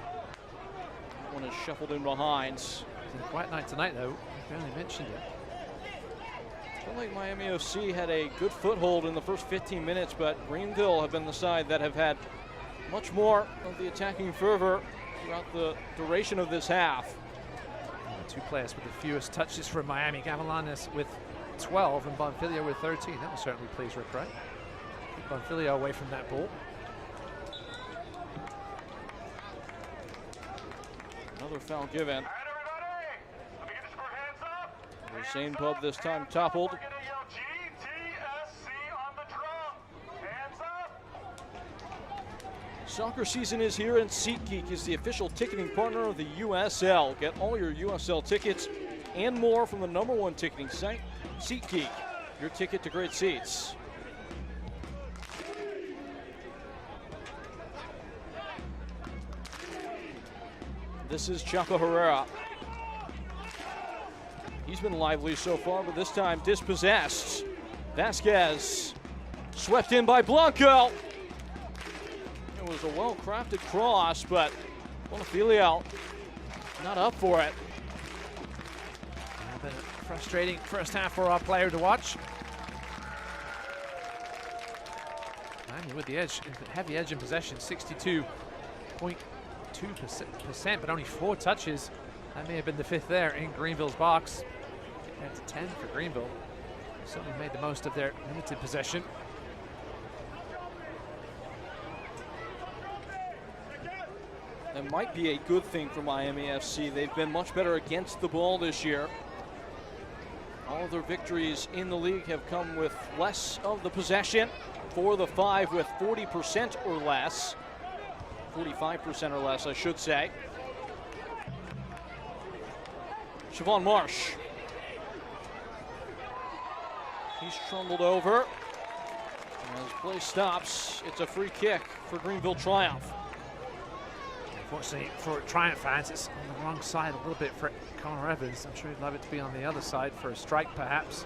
That one is shuffled in behind. It's a quiet night tonight, though. I barely mentioned it. I feel like Miami FC had a good foothold in the first 15 minutes, but Greenville have been the side that have had much more of the attacking fervor throughout the duration of this half. Two players with the fewest touches for Miami. Gavilanes with 12 and Bonfiglio with 13. That will certainly please Rick Wright. Keep Bonfiglio away from that ball. Another foul given. The same pub this time toppled. Soccer season is here, and SeatGeek is the official ticketing partner of the USL. Get all your USL tickets and more from the #1 ticketing site, SeatGeek, your ticket to great seats. This is Chapo Herrera. He's been lively so far, but this time dispossessed. Vasquez swept in by Blanco. It was a well-crafted cross, but Bonfiglio not up for it. Been a frustrating first half for our player to watch. Miami with the edge, heavy edge in possession, 62.2%, but only 4 touches. That may have been the 5th there in Greenville's box. Compared to 10 for Greenville. Certainly made the most of their limited possession. That might be a good thing for Miami FC. They've been much better against the ball this year. All of their victories in the league have come with less of the possession. 4 of the 5 with 40% or less. 45% or less, I should say. Siobhan Marsh. He's trundled over. As play stops, it's a free kick for Greenville Triumph. Unfortunately for Triumph fans, it's on the wrong side a little bit for Connor Evans. I'm sure he'd love it to be on the other side for a strike, perhaps.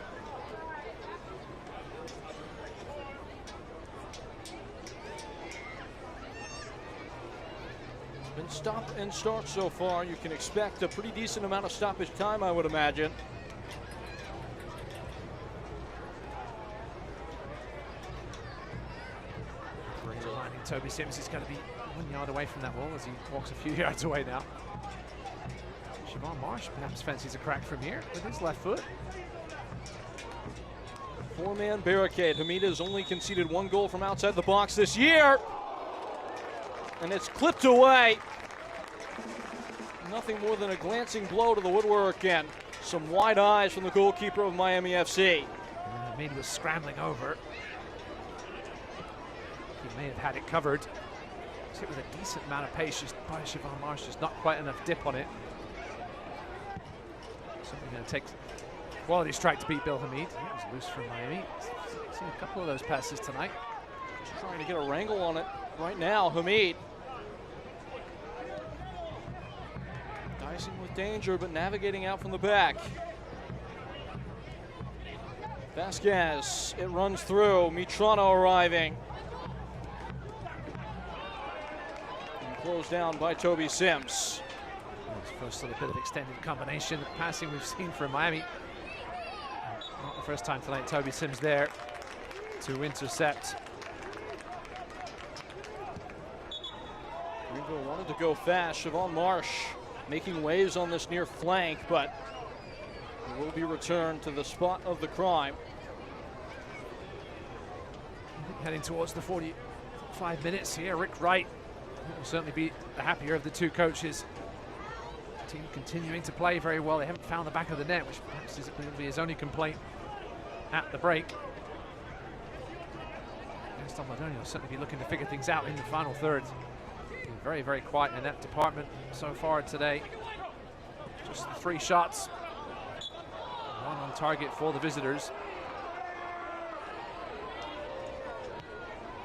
It's been stop and start so far. You can expect a pretty decent amount of stoppage time, I would imagine. Toby Sims is going to be 1 yard away from that wall as he walks a few yards away now. Siobhan Marsh perhaps fancies a crack from here with his left foot. 4-man barricade. Hamida has only conceded 1 goal from outside the box this year. And it's clipped away. Nothing more than a glancing blow to the woodwork, and some wide eyes from the goalkeeper of Miami FC. Hamida was scrambling over. He may have had it covered. It's hit with a decent amount of pace just by Siobhan Marsh, just not quite enough dip on it. Certainly going to take a quality strike to beat Bill Hamid. That was loose from Miami. Seen a couple of those passes tonight. Just trying to get a wrangle on it right now, Hamid. Dicing with danger, but navigating out from the back. Vasquez, it runs through. Mitrano arriving. closed down by Toby Sims. First little bit of extended combination passing we've seen from Miami. Not the first time tonight. Toby Sims there to intercept. Greenville wanted to go fast. Siobhan Marsh making waves on this near flank, but it will be returned to the spot of the crime. Heading towards the 45 minutes here. Rick Wright will certainly be the happier of the two coaches. Team continuing to play very well. They haven't found the back of the net, which perhaps is going to be his only complaint at the break. Gaston Madoni will certainly be looking to figure things out in the final third. Been very, very quiet in that department so far today. Just 3 shots. 1 on target for the visitors.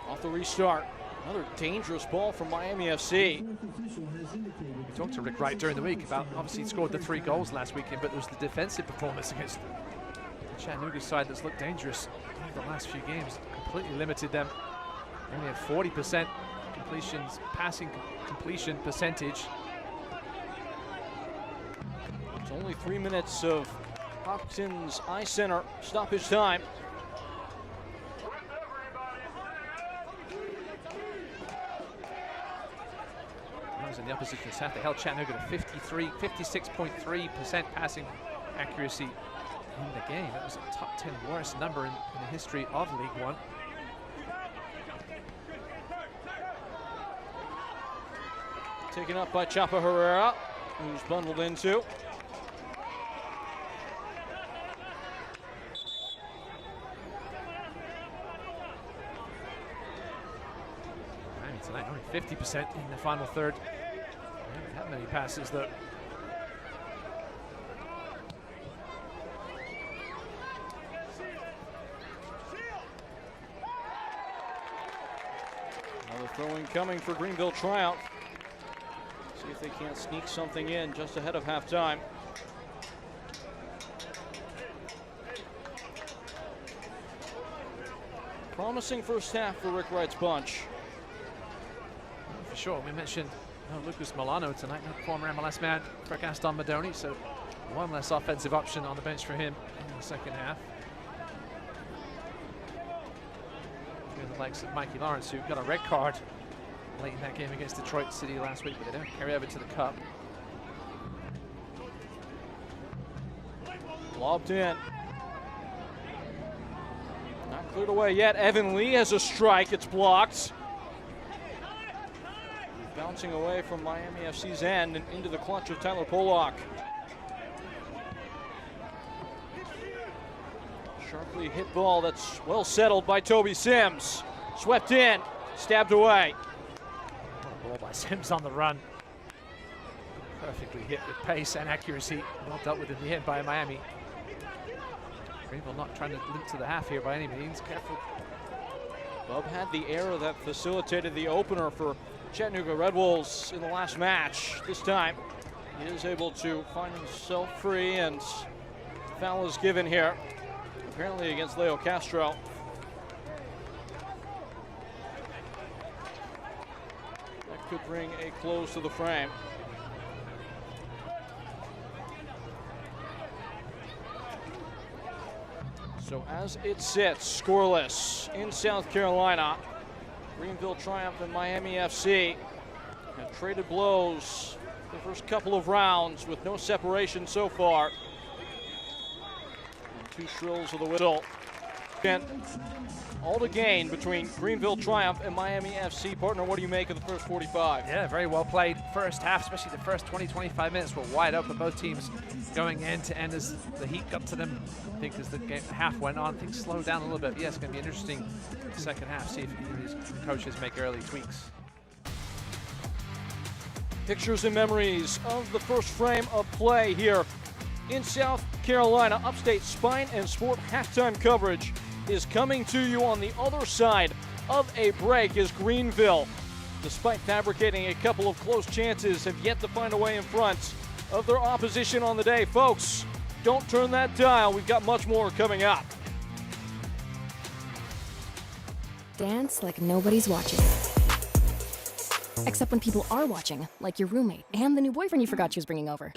Off the restart. Another dangerous ball from Miami FC. We talked to Rick Wright during the week about, obviously he scored the 3 goals last weekend, but there was the defensive performance against the Chattanooga side that's looked dangerous in the last few games. Completely limited them. Only had 40% passing completion percentage. It's only 3 minutes of Hopkins Eye Center stoppage time. In the opposition's half, they held Chattanooga to 56.3% passing accuracy in the game. That was a top 10 worst number in the history of League One. Taken up by Chapa Herrera, who's bundled into. Tonight, only 50% in the final third. Haven't had many passes though. Another throw-in coming for Greenville Triumph. See if they can't sneak something in just ahead of halftime. Promising first half for Rick Wright's bunch. For sure, we mentioned Lucas Milano tonight, former MLS man for Gaston Madoni, so one less offensive option on the bench for him in the second half. The likes of Mikey Lawrence, who got a red card late in that game against Detroit City last week, but they don't carry over to the Cup. Lobbed in. Not cleared away yet. Evan Lee has a strike. It's blocked. Bouncing away from Miami FC's end and into the clutch of Tyler Pollock. Sharply hit ball that's well settled by Toby Sims. Swept in, stabbed away. Ball by Sims on the run. Perfectly hit with pace and accuracy. Well dealt with in the end by Miami. Greenville not trying to link to the half here by any means. Careful. Bub had the error that facilitated the opener for Chattanooga Red Wolves in the last match. This time, he is able to find himself free, and foul is given here, apparently against Leo Castro. That could bring a close to the frame. So as it sits, scoreless in South Carolina, Greenville Triumph and Miami FC have traded blows the first couple of rounds with no separation so far. And 2 shrills of the whistle. And all to gain between Greenville Triumph and Miami FC. Partner, what do you make of the first 45? Yeah, very well played first half, especially the first 20-25 minutes were wide open. Both teams going end to end as the heat got to them. I think as the half went on, things slowed down a little bit. But yeah, it's going to be interesting second half. See if these coaches make early tweaks. Pictures and memories of the first frame of play here in South Carolina. Upstate Spine and Sport halftime coverage is coming to you on the other side of a break as Greenville, despite fabricating a couple of close chances, have yet to find a way in front of their opposition on the day. Folks, don't turn that dial. We've got much more coming up. Dance like nobody's watching. Except when people are watching, like your roommate and the new boyfriend you forgot she was bringing over.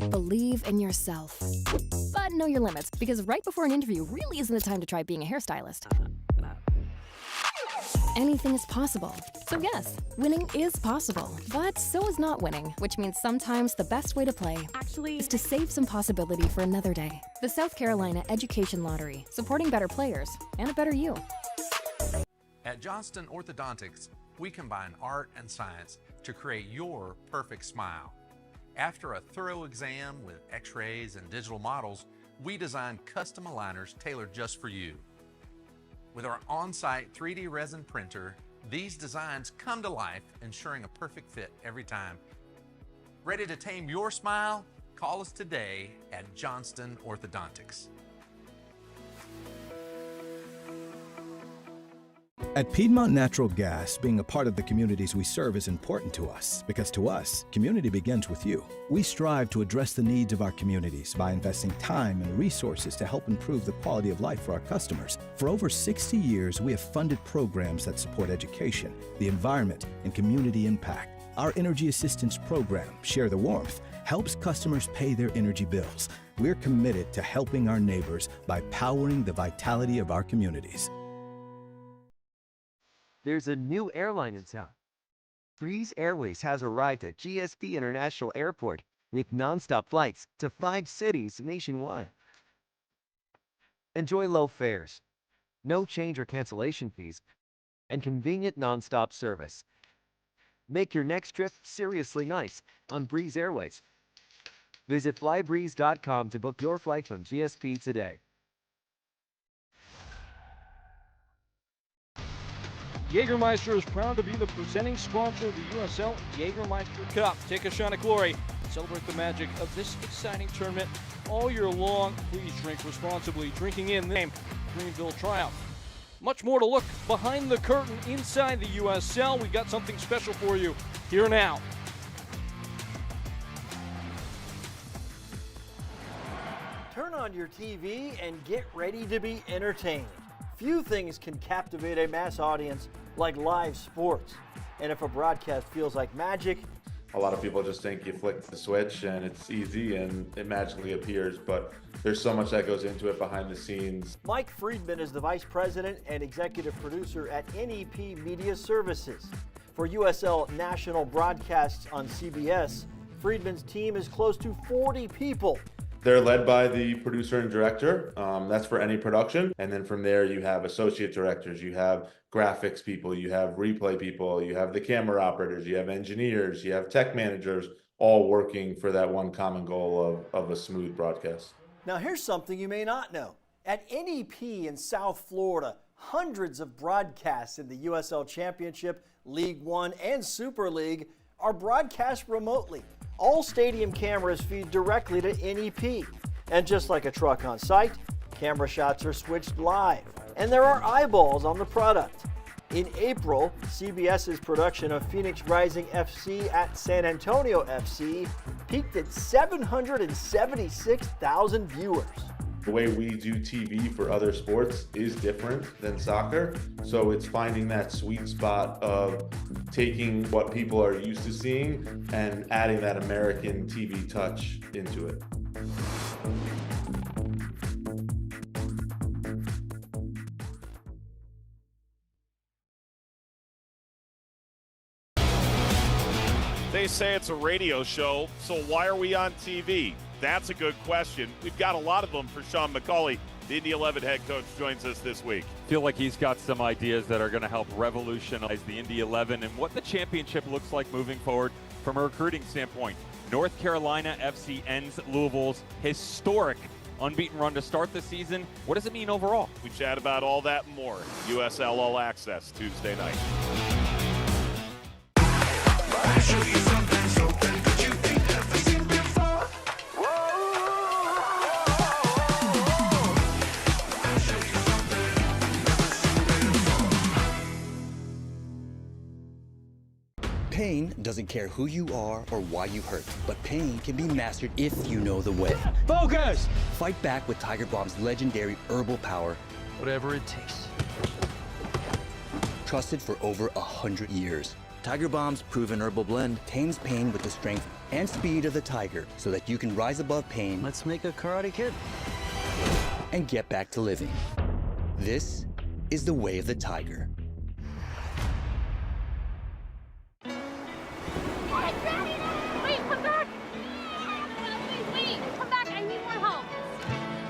Believe in yourself. But know your limits, because right before an interview really isn't the time to try being a hairstylist. Anything is possible. So yes, winning is possible, but so is not winning, which means sometimes the best way to play is to save some possibility for another day. The South Carolina Education Lottery, supporting better players and a better you. At Johnston Orthodontics, we combine art and science to create your perfect smile. After a thorough exam with x-rays and digital models, we design custom aligners tailored just for you. With our on-site 3D resin printer, these designs come to life, ensuring a perfect fit every time. Ready to tame your smile? Call us today at Johnston Orthodontics. At Piedmont Natural Gas, being a part of the communities we serve is important to us, because to us, community begins with you. We strive to address the needs of our communities by investing time and resources to help improve the quality of life for our customers. For over 60 years, we have funded programs that support education, the environment, and community impact. Our Energy Assistance Program, Share the Warmth, helps customers pay their energy bills. We're committed to helping our neighbors by powering the vitality of our communities. There's a new airline in town. Breeze Airways has arrived at GSP International Airport with nonstop flights to 5 cities nationwide. Enjoy low fares, no change or cancellation fees, and convenient nonstop service. Make your next trip seriously nice on Breeze Airways. Visit flybreeze.com to book your flight from GSP today. Jägermeister is proud to be the presenting sponsor of the USL Jägermeister Cup. Take a shot of glory. Celebrate the magic of this exciting tournament all year long. Please drink responsibly. Drinking in the name Greenville Triumph. Much more to look behind the curtain inside the USL. We got something special for you here now. Turn on your TV and get ready to be entertained. Few things can captivate a mass audience like live sports. And if a broadcast feels like magic, A lot of people just think you flick the switch and it's easy and it magically appears, but there's so much that goes into it behind the scenes. Mike Friedman is the Vice President and Executive Producer at NEP Media Services. For USL National Broadcasts on CBS, Friedman's team is close to 40 people. They're led by the producer and director. That's for any production. And then from there, you have associate directors, you have graphics people, you have replay people, you have the camera operators, you have engineers, you have tech managers, all working for that one common goal of a smooth broadcast. Now here's something you may not know. At NEP in South Florida, hundreds of broadcasts in the USL Championship, League One, and Super League are broadcast remotely. All stadium cameras feed directly to NEP. And just like a truck on site, camera shots are switched live. And there are eyeballs on the product. In April, CBS's production of Phoenix Rising FC at San Antonio FC peaked at 776,000 viewers. The way we do TV for other sports is different than soccer. So it's finding that sweet spot of taking what people are used to seeing and adding that American TV touch into it. They say it's a radio show, so why are we on TV? That's a good question. We've got a lot of them for Sean McCauley. The Indy 11 head coach joins us this week. Feel like he's got some ideas that are going to help revolutionize the Indy 11 and what the championship looks like moving forward from a recruiting standpoint. North Carolina FC ends Louisville's historic unbeaten run to start the season. What does it mean overall? We chat about all that and more. USL All Access Tuesday night. I'll show you something that you ain't never seen before. I'll show you something you've never seen before. Pain doesn't care who you are or why you hurt, but pain can be mastered if you know the way. Focus! Fight back with Tiger Balm's legendary herbal power. Whatever it takes. Trusted for over 100 years. Tiger Bomb's proven herbal blend tames pain with the strength and speed of the tiger so that you can rise above pain. Let's make a Karate Kid. And get back to living. This is the way of the tiger. Wait, come back! Wait, come back, I need more help.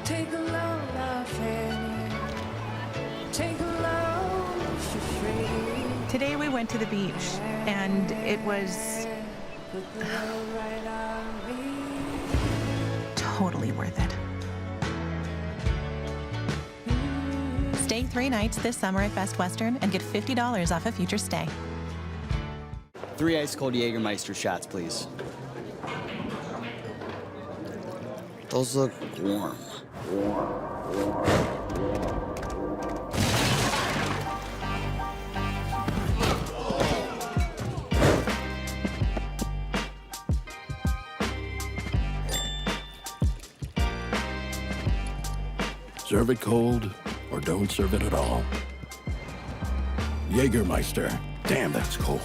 Take a loan off and take a loan for free. Today we went to the beach, and it was totally worth it. Stay 3 nights this summer at Best Western and get $50 off a future stay. 3 ice-cold Jägermeister shots, please. Those look warm. Serve it cold or don't serve it at all. Jägermeister. Damn, that's cold.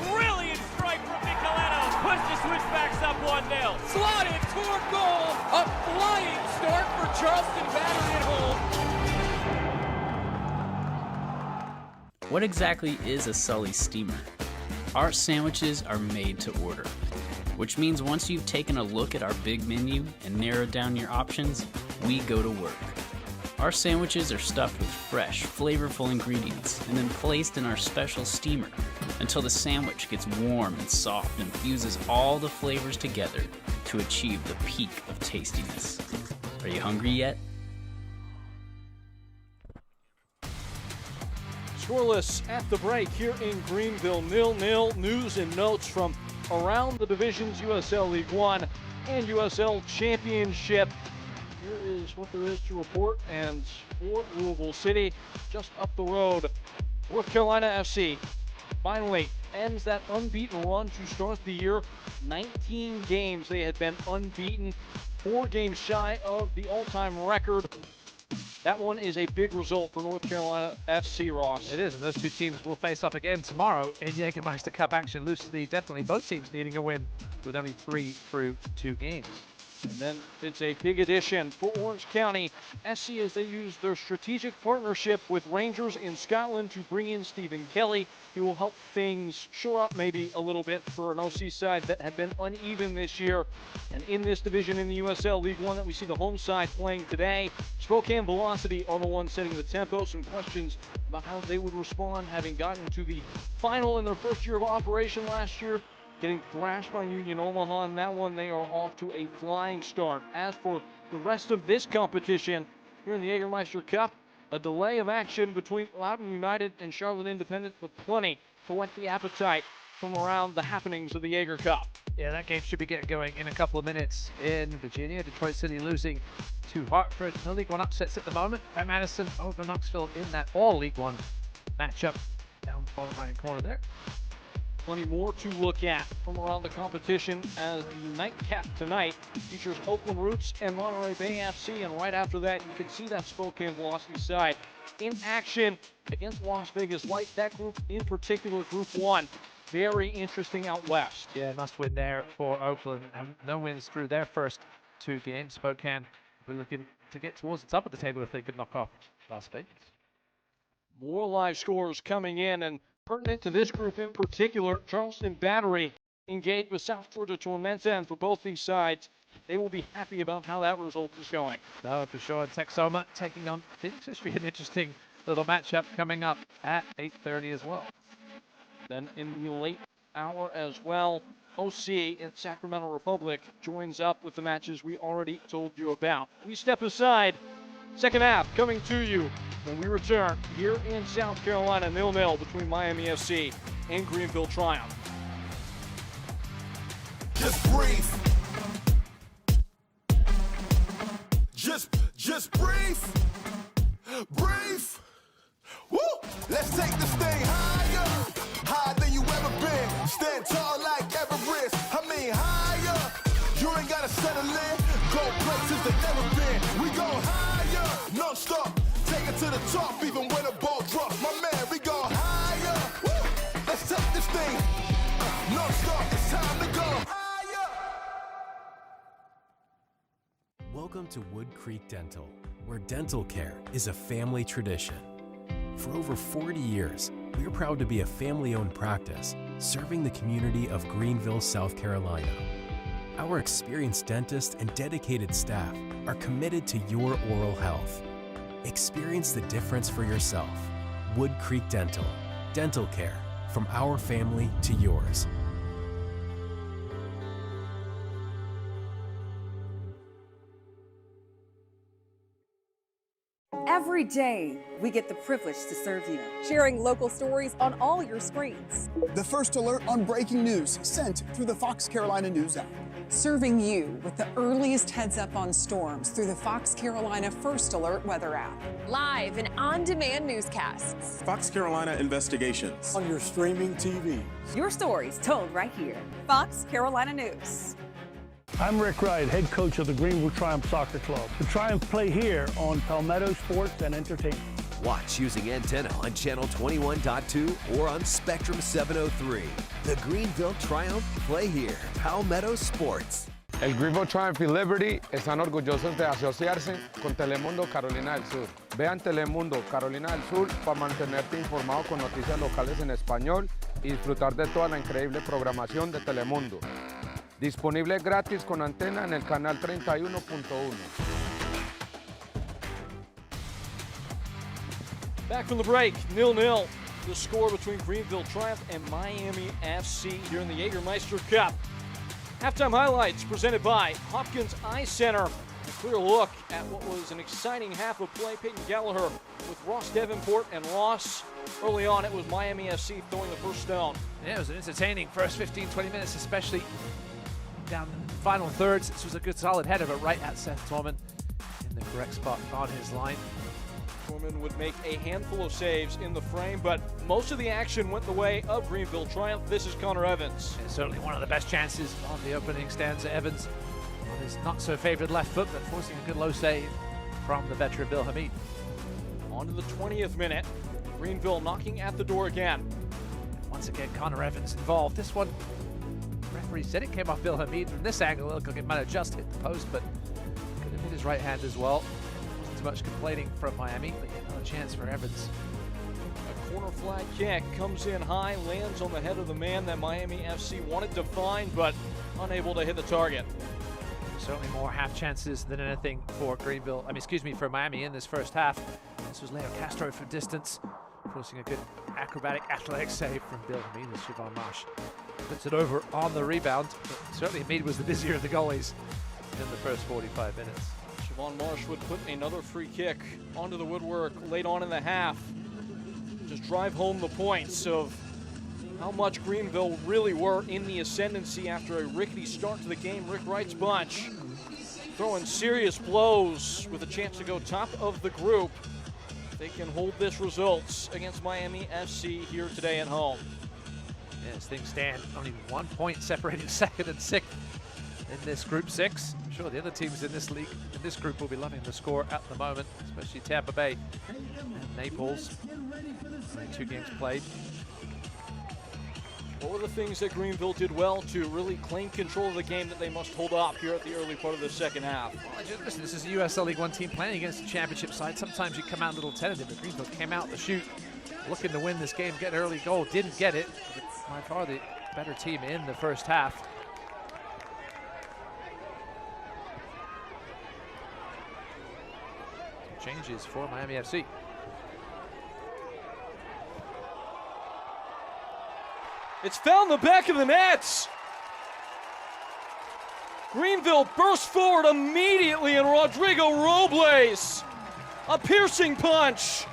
Brilliant strike from Nicoletto. Push the switchbacks up 1-0. Slotted toward goal. A flying start for Charleston Battery at home. What exactly is a Sully steamer? Our sandwiches are made to order, which means once you've taken a look at our big menu and narrowed down your options, we go to work. Our sandwiches are stuffed with fresh, flavorful ingredients and then placed in our special steamer until the sandwich gets warm and soft and fuses all the flavors together to achieve the peak of tastiness. Are you hungry yet? Scoreless at the break here in Greenville, 0-0. News and notes from around the divisions, USL League One and USL Championship. Here is what there is to report, and for Louisville City, just up the road, North Carolina FC finally ends that unbeaten run to start the year. 19 games they had been unbeaten, 4 games shy of the all-time record. That one is a big result for North Carolina FC, Ross. It is, and those two teams will face up again tomorrow in Jägermeister Cup action. Loosely, definitely both teams needing a win with only 3 through 2 games. And then it's a big addition for Orange County SC as they use their strategic partnership with Rangers in Scotland to bring in Stephen Kelly. He will help things shore up maybe a little bit for an OC side that had been uneven this year. And in this division in the USL League One that we see the home side playing today, Spokane Velocity are the ones setting the tempo. Some questions about how they would respond having gotten to the final in their first year of operation last year. Getting thrashed by Union Omaha in that one, they are off to a flying start. As for the rest of this competition, here in the Jägermeister Cup, a delay of action between Loudoun United and Charlotte Independent, with plenty to whet the appetite from around the happenings of the Jaeger Cup. Yeah, that game should be getting going in a couple of minutes in Virginia. Detroit City losing to Hartford. No League One upsets at the moment. At Madison over Knoxville in that all League One matchup. Down bottom right corner there. Plenty more to look at from around the competition as the nightcap tonight features Oakland Roots and Monterey Bay FC, and right after that you can see that Spokane Velocity side in action against Las Vegas Light. That group in particular, Group 1, very interesting out west. Yeah, must win there for Oakland. No wins through their first 2 games. Spokane will be looking to get towards the top of the table if they could knock off Las Vegas. More live scores coming in, and pertinent to this group in particular, Charleston Battery engaged with South Georgia Tormenta, and for both these sides, they will be happy about how that result is going. No, for sure. Texoma taking on Phoenix. This should be an interesting little matchup coming up at 8:30 as well. Then in the late hour as well, OC in Sacramento Republic joins up with the matches we already told you about. We step aside. Second half coming to you when we return here in South Carolina, 0-0 between Miami FC and Greenville Triumph. Just breathe. Just breathe. Breathe. Woo! Let's take this thing higher. Higher than you ever been. Stand tall like Everest. I mean higher. You ain't gotta settle in. Go places they never been. We go higher. Non-stop. Take it to the top even when the ball drops. My man Welcome to Wood Creek Dental, where dental care is a family tradition. For over 40 years, we're proud to be a family-owned practice serving the community of Greenville, South Carolina. Our experienced dentists and dedicated staff are committed to your oral health. Experience the difference for yourself. Wood Creek Dental. Dental care from our family to yours. Every day, we get the privilege to serve you, sharing local stories on all your screens. The first alert on breaking news sent through the Fox Carolina News app. Serving you with the earliest heads up on storms through the Fox Carolina First Alert weather app. Live and on-demand newscasts. Fox Carolina Investigations. On your streaming TV. Your stories told right here. Fox Carolina News. I'm Rick Wright, head coach of the Greenville Triumph Soccer Club. The Triumph play here on Palmetto Sports and Entertainment. Watch using antenna on channel 21.2 or on Spectrum 703. The Greenville Triumph play here. Palmetto Sports. El Greenville Triumph y Liberty están orgullosos de asociarse con Telemundo Carolina del Sur. Vean Telemundo Carolina del Sur para mantenerte informado con noticias locales en español y disfrutar de toda la increíble programación de Telemundo. Disponible gratis con antena en el canal 31.1. Back from the break, 0-0. The score between Greenville Triumph and Miami FC here in the Jägermeister Cup. Halftime highlights presented by Hopkins Eye Center. A clear look at what was an exciting half of play. Peyton Gallagher with Ross Davenport and Ross. Early on, it was Miami FC throwing the first stone. Yeah, it was an entertaining first 15-20 minutes, especially down the final thirds. This was a good solid header, but right at Seth Torman in the correct spot on his line. Torman would make a handful of saves in the frame, but most of the action went the way of Greenville Triumph. This is Connor Evans. And certainly one of the best chances on the opening stanza. Evans on his not-so-favored left foot, but forcing a good low save from the veteran Bill Hamid. On to the 20th minute. Greenville knocking at the door again. Once again, Connor Evans involved. This one, the referee said it came off Bill Hamid. From this angle, it looked like it might have just hit the post, but could have hit his right hand as well. Too much complaining from Miami, but yet another chance for Evans. A corner flag kick comes in high, lands on the head of the man that Miami FC wanted to find, but unable to hit the target. Certainly more half chances than anything for for Miami in this first half. This was Leo Castro from distance, forcing a good acrobatic athletic save from Bill Hamid as Siobhan Marsh puts it over on the rebound. But certainly Hamid was the busier of the goalies in the first 45 minutes. Siobhan Marsh would put another free kick onto the woodwork late on in the half. Just drive home the points of how much Greenville really were in the ascendancy after a rickety start to the game. Rick Wright's bunch throwing serious blows with a chance to go top of the group. They can hold this result against Miami FC here today at home. As things stand, only 1 point separating second and sixth in this Group 6. I'm sure the other teams in this league, in this group, will be loving the score at the moment, especially Tampa Bay and Naples. Only 2 games played. What were the things that Greenville did well to really claim control of the game that they must hold up here at the early part of the second half? Well, listen, this is a USL League One team playing against a championship side. Sometimes you come out a little tentative, but Greenville came out to shoot, looking to win this game, get an early goal. Didn't get it, but by far the better team in the first half. Changes for Miami FC. It's found the back of the nets. Greenville bursts forward immediately, and Rodrigo Robles, a piercing punch.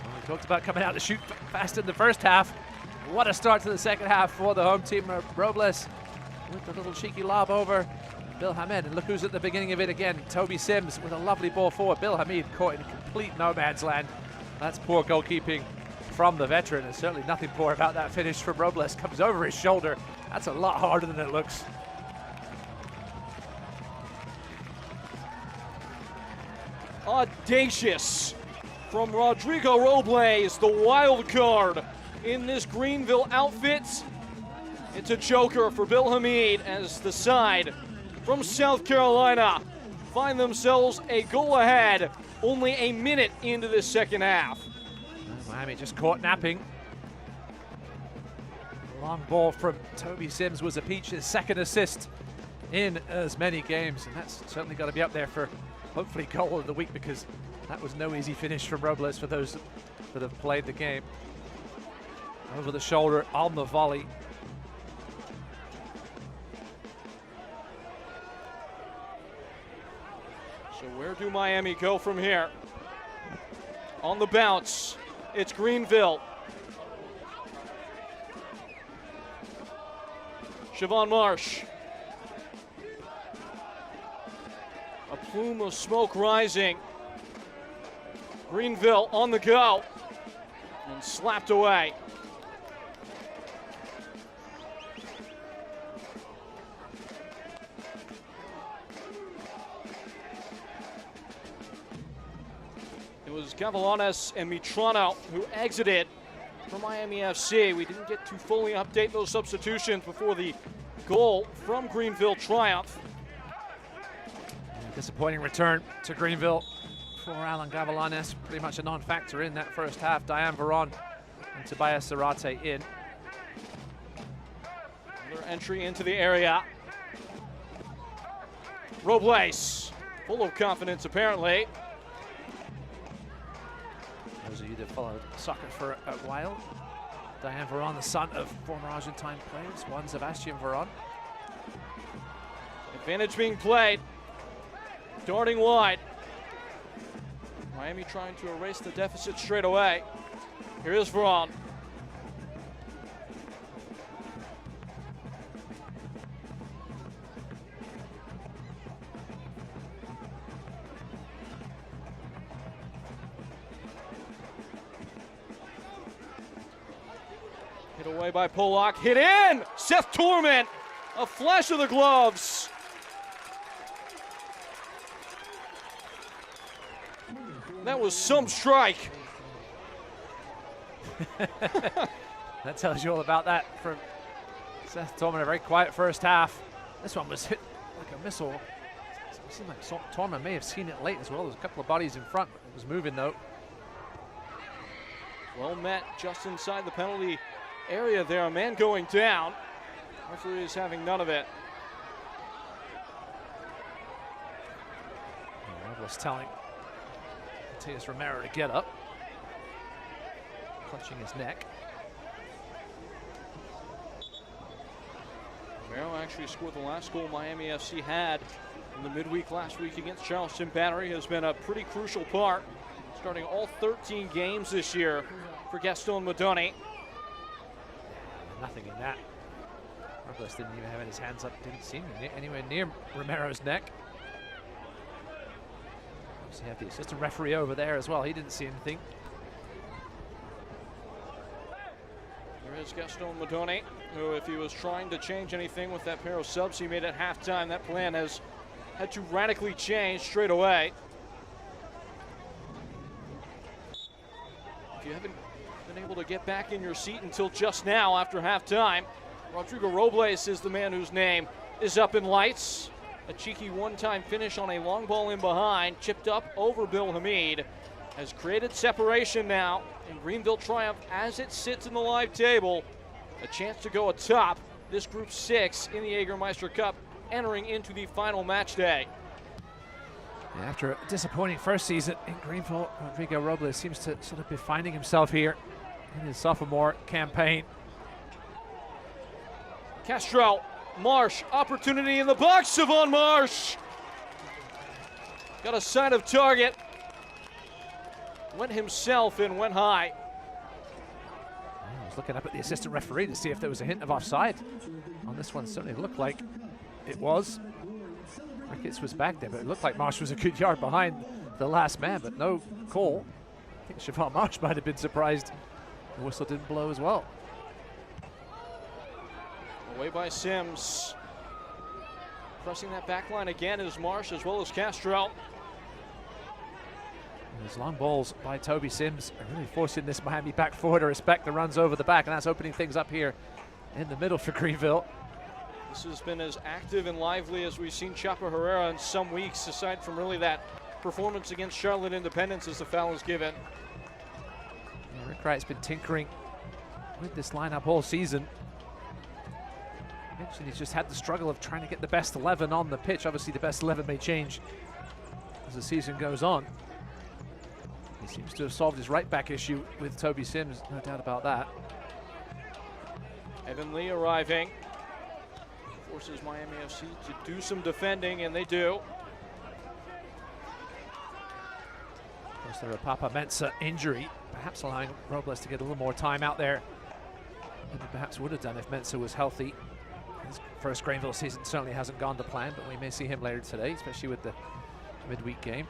Well, we talked about coming out to shoot fast in the first half. What a start to the second half for the home team. Robles with the little cheeky lob over Bill Hamid, and look who's at the beginning of it again. Toby Sims with a lovely ball forward. Bill Hamid caught in complete no man's land. That's poor goalkeeping from the veteran, and certainly nothing poor about that finish from Robles. Comes over his shoulder. That's a lot harder than it looks. Audacious from Rodrigo Robles, the wild card in this Greenville outfit. It's a joker for Bill Hamid as the side from South Carolina find themselves a goal ahead only a minute into this second half. Miami just caught napping. Long ball from Toby Sims was a peach, his second assist in as many games, and that's certainly got to be up there for hopefully goal of the week, because that was no easy finish from Robles for those that have played the game. Over the shoulder on the volley. So where do Miami go from here? On the bounce, it's Greenville. Siobhan Marsh. A plume of smoke rising. Greenville on the go and slapped away. It was Gavilanes and Mitrano who exited for Miami FC. We didn't get to fully update those substitutions before the goal from Greenville triumph. Disappointing return to Greenville for Alan Gavilanes. Pretty much a non-factor in that first half. Diane Veron and Tobias Zarate in. Another entry into the area. Robles, full of confidence apparently. Those of you that followed soccer for a while, Diane Veron, the son of former Argentine players, Juan Sebastian Veron. Advantage being played. Darting wide. Miami trying to erase the deficit straight away. Here is Veron. Hit away by Polak. Hit in! Seth Torment! A flash of the gloves. That was some strike. That tells you all about that from Seth Torman. A very quiet first half. This one was hit like a missile. It seemed like Torman may have seen it late as well. There's a couple of bodies in front. It was moving though. Well met just inside the penalty area there. A man going down. Referee is having none of it. Robles telling Matias Romero to get up. Clutching his neck. Romero actually scored the last goal Miami FC had in the midweek last week against Charleston Battery. Has been a pretty crucial part, starting all 13 games this year for Gaston Modoni. Nothing in that. Robles didn't even have his hands up, didn't seem anywhere near Romero's neck. So you have the assistant referee over there as well. He didn't see anything. There is Gaston Modoni, who, if he was trying to change anything with that pair of subs he made at halftime, that plan has had to radically change straight away. If you haven't been able to get back in your seat until just now after halftime, Rodrigo Robles is the man whose name is up in lights. A cheeky one-time finish on a long ball in behind, chipped up over Bill Hamid, has created separation now in Greenville triumph as it sits in the live table. A chance to go atop this Group 6 in the Jägermeister Cup, entering into the final match day. After a disappointing first season in Greenville, Rodrigo Robles seems to sort of be finding himself here in his sophomore campaign. Castro, Marsh, opportunity in the box, Siobhan Marsh. Got a sight of target. Went himself and went high. I was looking up at the assistant referee to see if there was a hint of offside. On this one, certainly looked like it was. Ricketts was back there, but it looked like Marsh was a good yard behind the last man, but no call. I think Siobhan Marsh might have been surprised the whistle didn't blow as well. Away by Sims. Pressing that back line again is Marsh as well as Castro. And those long balls by Toby Sims are really forcing this Miami back four to respect the runs over the back, and that's opening things up here in the middle for Greenville. This has been as active and lively as we've seen Chapa Herrera in some weeks, aside from really that performance against Charlotte Independence as the foul is given. Yeah, Rick Wright's been tinkering with this lineup all season. I mentioned he's just had the struggle of trying to get the best 11 on the pitch. Obviously, the best 11 may change as the season goes on. He seems to have solved his right back issue with Toby Sims, no doubt about that. Evan Lee arriving. Forces Miami FC to do some defending, and they do. Of course, there a Papa Mensah injury, perhaps allowing Robles to get a little more time out there than he perhaps would have done if Mensah was healthy. His first Greenville season certainly hasn't gone to plan, but we may see him later today, especially with the midweek game.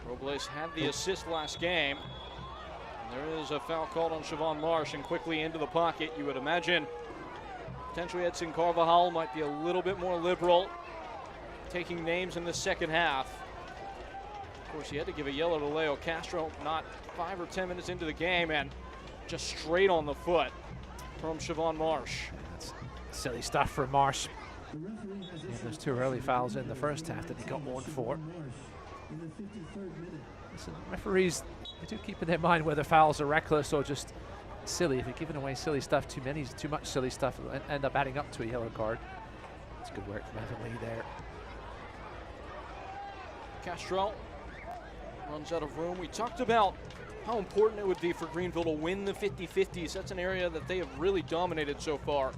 Robles had the assist last game. And there is a foul called on Siobhan Marsh, and quickly into the pocket. You would imagine potentially Edson Carvajal might be a little bit more liberal, taking names in the second half. Of course, he had to give a yellow to Leo Castro not 5 or 10 minutes into the game, and just straight on the foot from Siobhan Marsh. That's silly stuff for Marsh. Yeah, those 2 early fouls in the first half that he got warned for. Listen, referees, they do keep in their mind whether fouls are reckless or just silly. If you're giving away silly stuff, too much silly stuff, it'll end up adding up to a yellow card. That's good work from Evan Lee there. Castro runs out of room. We talked about how important it would be for Greenville to win the 50-50s. That's an area that they have really dominated so far.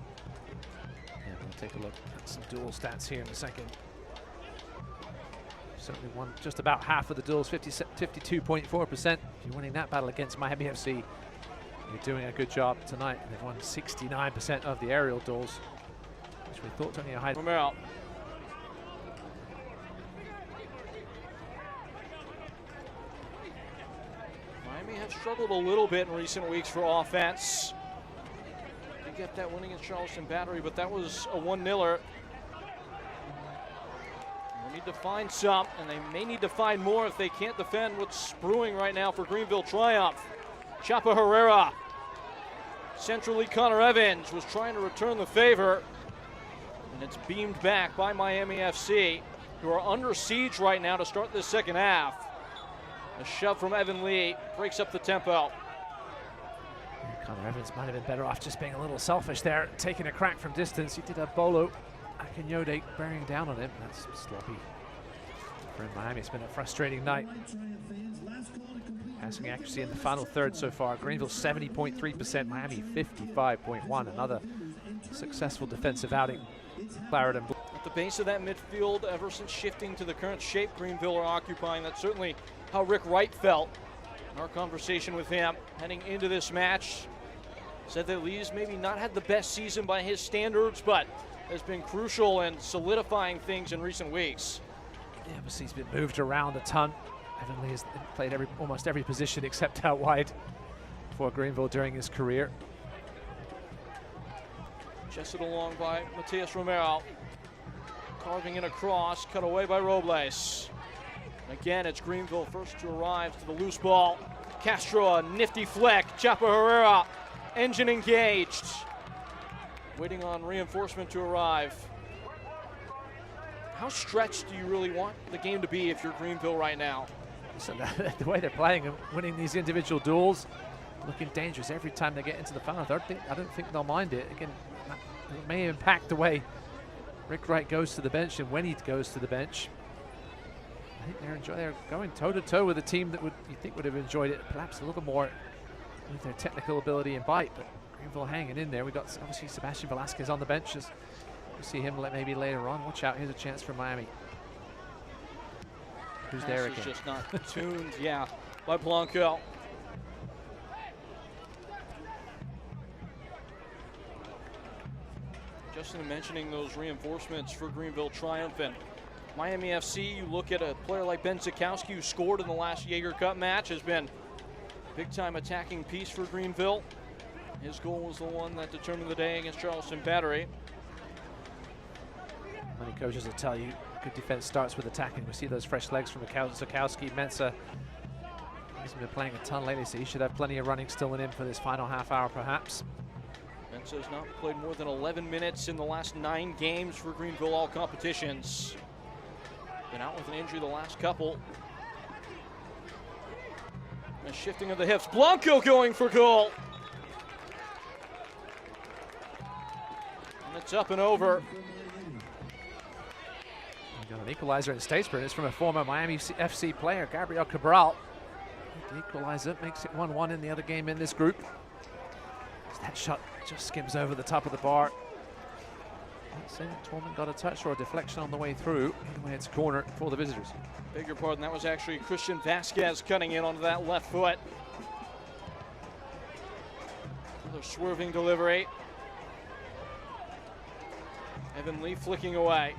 Yeah, we'll take a look at some duel stats here in a second. Certainly won just about half of the duels, 52.4%. If you're winning that battle against Miami FC, you're doing a good job tonight. They've won 69% of the aerial duels, which we thought only a high. Romero. Miami have struggled a little bit in recent weeks for offense. They get that win against Charleston Battery, but that was a 1-0er. They need to find some, and they may need to find more if they can't defend what's brewing right now for Greenville Triumph. Chapa Herrera. Centrally, Connor Evans was trying to return the favor, and it's beamed back by Miami FC, who are under siege right now to start this second half. A shove from Evan Lee breaks up the tempo. Connor Evans might have been better off just being a little selfish there, taking a crack from distance. He did have Bolo Akinyode bearing down on him. That's sloppy for Miami. It's been a frustrating night. Passing accuracy in the final third so far. Greenville 70.3%, Miami 55.1%. Another successful defensive outing. Claret and blue. At the base of that midfield, ever since shifting to the current shape Greenville are occupying, that's certainly how Rick Wright felt in our conversation with him heading into this match. Said that Lee's maybe not had the best season by his standards, but has been crucial in solidifying things in recent weeks. Yeah, obviously he's been moved around a ton. Evan Lee has played almost every position except out wide for Greenville during his career. Chested along by Matias Romero. Carving in a cross, cut away by Robles. And again, it's Greenville first to arrive to the loose ball. Castro, a nifty flick. Chapa Herrera, engine engaged. Waiting on reinforcement to arrive. How stretched do you really want the game to be if you're Greenville right now? So the way they're playing and winning these individual duels, looking dangerous every time they get into the final third. I don't think they'll mind it. Again, it may impact the way Rick Wright goes to the bench and when he goes to the bench. I think they're going toe-to-toe with a team that you think would have enjoyed it perhaps a little more with their technical ability and bite, but Greenville hanging in there. We've got obviously Sebastian Velasquez on the bench. As we'll see him maybe later on. Watch out, here's a chance for Miami. Who's there again? Just not tuned, yeah, by Blanco. Justin mentioning those reinforcements for Greenville Triumph and Miami FC. You look at a player like Ben Zakowski, who scored in the last Jaeger Cup match, has been a big-time attacking piece for Greenville. His goal was the one that determined the day against Charleston Battery. Many coaches will tell you good defense starts with attacking. We see those fresh legs from Zakowski. Mensah, he's been playing a ton lately, so he should have plenty of running still in him for this final half hour, perhaps. Benzo has not played more than 11 minutes in the last 9 games for Greenville, all competitions. Been out with an injury the last couple. A shifting of the hips. Blanco going for goal. And it's up and over. We got an equalizer in Statesboro. It's from a former Miami FC player, Gabriel Cabral. The equalizer makes it 1-1 in the other game in this group. That shot just skims over the top of the bar. Not saying that Tormund got a touch or a deflection on the way through. Either way, it's a corner for the visitors. Beg your pardon, that was actually Christian Vasquez cutting in onto that left foot. Another swerving delivery. Evan Lee flicking away.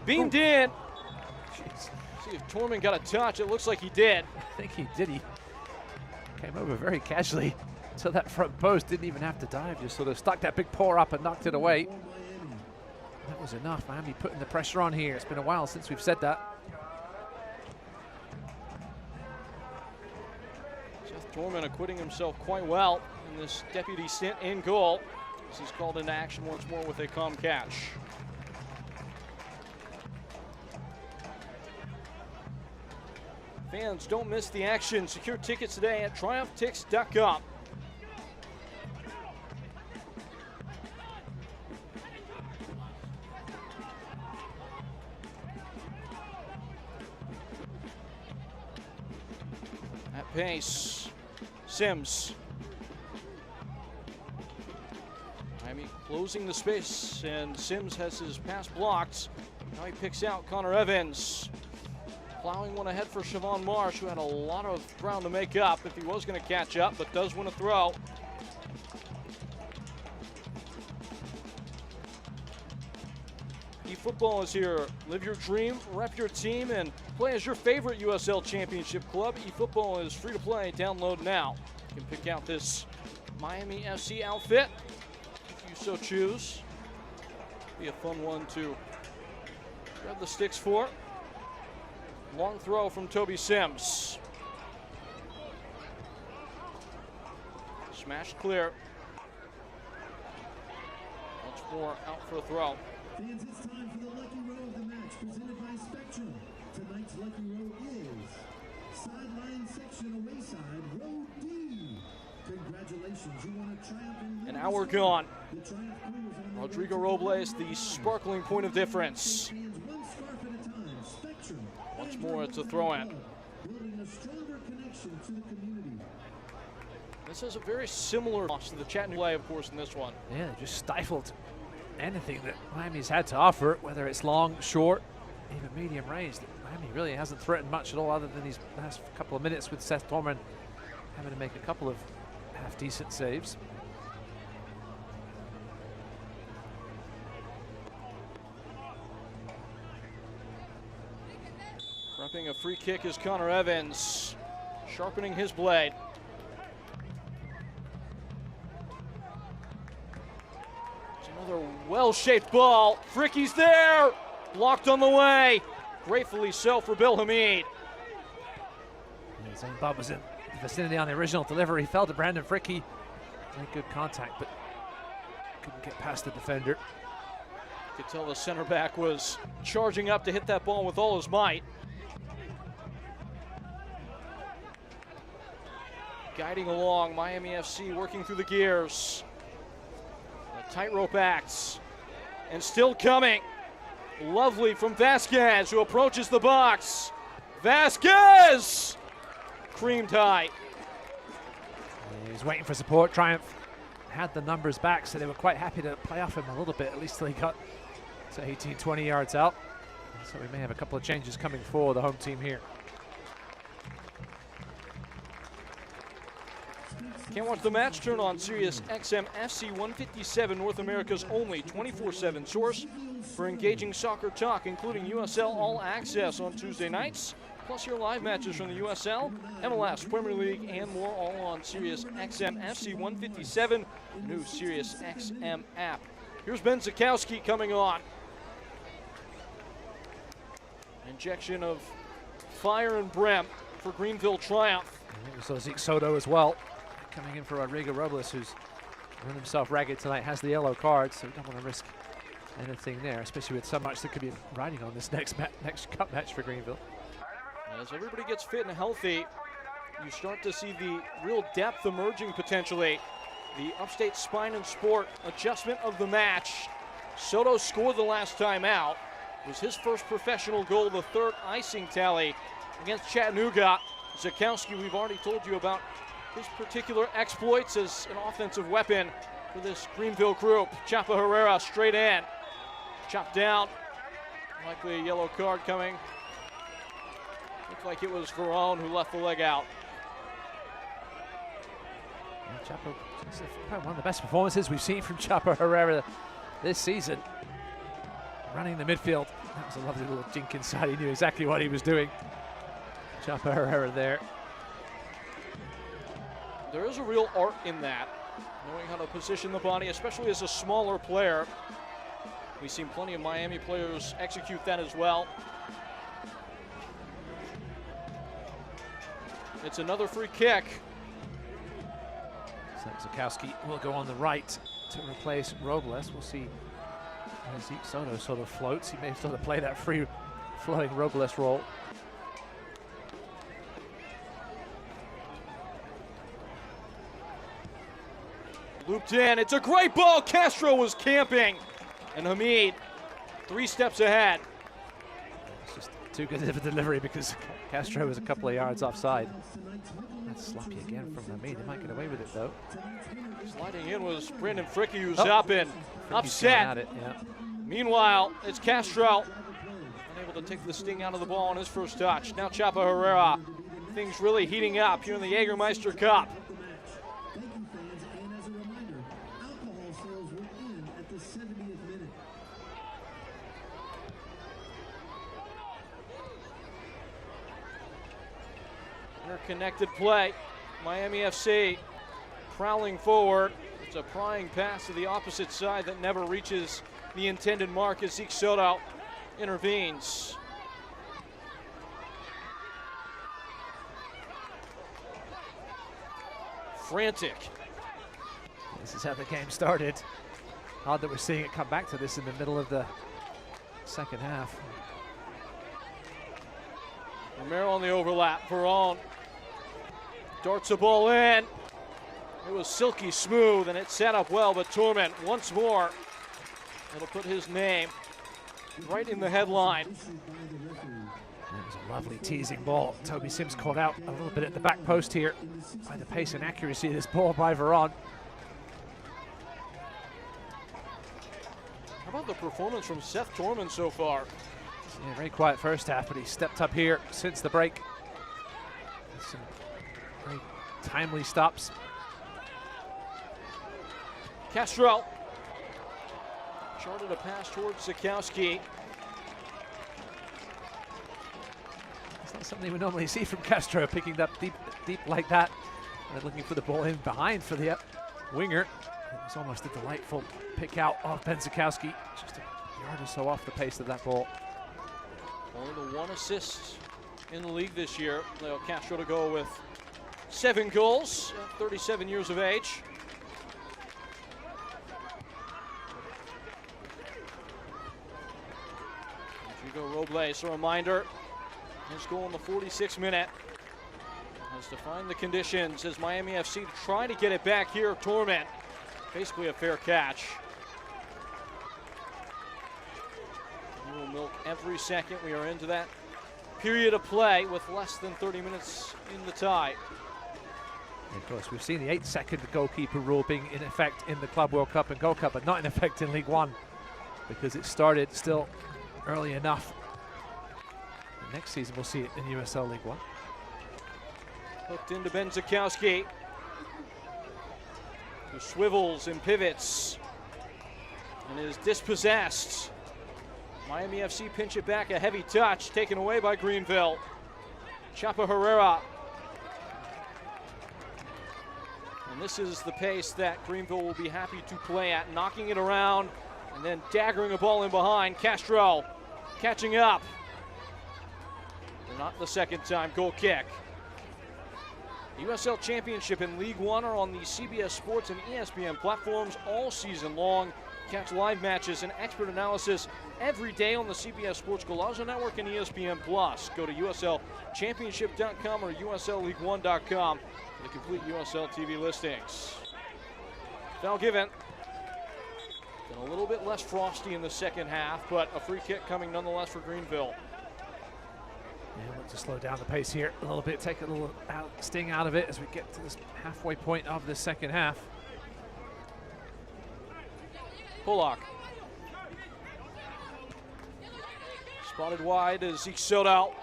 Beamed in. Jeez. See if Tormund got a touch. It looks like he did. I think he did. He came over very casually to that front post. Didn't even have to dive. Just sort of stuck that big paw up and knocked it away. That was enough. Miami putting the pressure on here. It's been a while since we've said that. Seth Tormund acquitting himself quite well in this deputy stint in goal, as he's called into action once more with a calm catch. Fans, don't miss the action. Secure tickets today at triumphtix.com. At pace, Sims. Miami closing the space, and Sims has his pass blocked. Now he picks out Connor Evans. Plowing one ahead for Siobhan Marsh, who had a lot of ground to make up if he was going to catch up, but does win a throw. eFootball is here. Live your dream, rep your team, and play as your favorite USL Championship club. eFootball is free to play. Download now. You can pick out this Miami FC outfit if you so choose. Be a fun one to grab the sticks for. Long throw from Toby Sims. Smashed clear. Once more out for a throw. Fans, it's time for the lucky row of the match presented by Spectrum. Tonight's lucky row is sideline section away side, row D. Congratulations, you won a Triumph. An hour gone. Rodrigo Robles, the sparkling point of difference. Once more, it's a throw-in. This is a very similar loss to the Chattanooga play, of course, in this one. Yeah, they just stifled anything that Miami's had to offer, whether it's long, short, even medium range. Miami really hasn't threatened much at all other than these last couple of minutes with Seth Tormund having to make a couple of half-decent saves. Repping a free kick is Connor Evans, sharpening his blade. It's another well-shaped ball. Fricky's there, blocked on the way. Gratefully so for Bill Hamid. Zane Bob was in the vicinity on the original delivery. He fell to Brandon Fricky. Made good contact, but couldn't get past the defender. You could tell the center back was charging up to hit that ball with all his might. Guiding along, Miami FC working through the gears. A tightrope acts, and still coming. Lovely from Vasquez, who approaches the box. Vasquez! Creamed high. He's waiting for support. Triumph had the numbers back, so they were quite happy to play off him a little bit, at least till he got to 18, 20 yards out. So we may have a couple of changes coming for the home team here. Can't watch the match? Turn on Sirius XM FC 157, North America's only 24/7 source for engaging soccer talk, including USL All Access on Tuesday nights, plus your live matches from the USL, MLS, Premier League, and more, all on Sirius XM FC 157, new Sirius XM app. Here's Ben Zakowski coming on. Injection of fire and brim. for Greenville Triumph. And we saw Zeke Soto as well, coming in for Rodrigo Robles, who's run himself ragged tonight, has the yellow card, so we don't want to risk anything there, especially with so much that could be riding on this next cup match for Greenville. As everybody gets fit and healthy, you start to see the real depth emerging potentially. The Upstate Spine and Sport adjustment of the match. Soto scored the last time out. It was his first professional goal, the third icing tally against Chattanooga. Zakowski, we've already told you about his particular exploits as an offensive weapon for this Greenville group. Chapa Herrera straight in. Chopped down. Likely a yellow card coming. Looked like it was Verone who left the leg out. Yeah, Chapa, probably one of the best performances we've seen from Chapa Herrera this season. Running the midfield. That was a lovely little jink inside. He knew exactly what he was doing. Chapa Herrera there. There is a real art in that, knowing how to position the body, especially as a smaller player. We've seen plenty of Miami players execute that as well. It's another free kick. So Zakowski will go on the right to replace Robles. We'll see as Zeke Soto sort of floats. He may sort of play that free flowing Robles role. Looped in, it's a great ball. Castro was camping, and Hamid 3 steps ahead. It's just too good of a delivery because Castro was a couple of yards offside. That's sloppy again from Hamid. They might get away with it though. Sliding in was Brandon Fricke, who's up and upset. Yeah. Meanwhile, it's Castro, unable to take the sting out of the ball on his first touch. Now Chapa Herrera. Things really heating up here in the Jägermeister Cup. Interconnected play. Miami FC prowling forward. It's a prying pass to the opposite side that never reaches the intended mark as Zeke Soto intervenes. Frantic. This is how the game started. Odd that we're seeing it come back to this in the middle of the second half. Romero on the overlap. Verone darts a ball in. It was silky smooth and it set up well, but Torment once more, it'll put his name right in the headline. That was a lovely teasing ball. Toby Sims caught out a little bit at the back post here by the pace and accuracy of this ball by Verone. How about the performance from Seth Torment so far? Yeah, very quiet first half, but he stepped up here since the break. Some very timely stops. Castro charted a pass towards Zakowski. It's not something we normally see from Castro, picking it up deep like that and looking for the ball in behind for the winger. It was almost a delightful pick out of Ben Zakowski, just a yard or so off the pace of that ball. Only the 1 assist in the league this year. Leo Castro to go with 7 goals at 37 years of age. Rodrigo Robles, a reminder, his goal in the 46th minute has defined the conditions as Miami FC try to get it back here. Torment, basically a fair catch. We will milk every second. We are into that period of play with less than 30 minutes in the tie. Of course, we've seen the 8-second goalkeeper rule being in effect in the Club World Cup and Gold Cup, but not in effect in League One because it started still early enough. And next season we'll see it in USL League One. Hooked into Ben Zakowski, who swivels and pivots and is dispossessed. Miami FC pinch it back, a heavy touch taken away by Greenville. Chapa Herrera. And this is the pace that Greenville will be happy to play at, knocking it around and then daggering a ball in behind. Castro catching up. Not the second time, goal kick. The USL Championship and League One are on the CBS Sports and ESPN platforms all season long. Catch live matches and expert analysis every day on the CBS Sports Golazo Network and ESPN+. Go to USLChampionship.com or USLLeague1.com for the complete USL TV listings. Foul given. Been a little bit less frosty in the second half, but a free kick coming nonetheless for Greenville. Yeah, look to slow down the pace here a little bit, take a little sting out of it as we get to this halfway point of the second half. Polak. Spotted wide as Zeke Soto.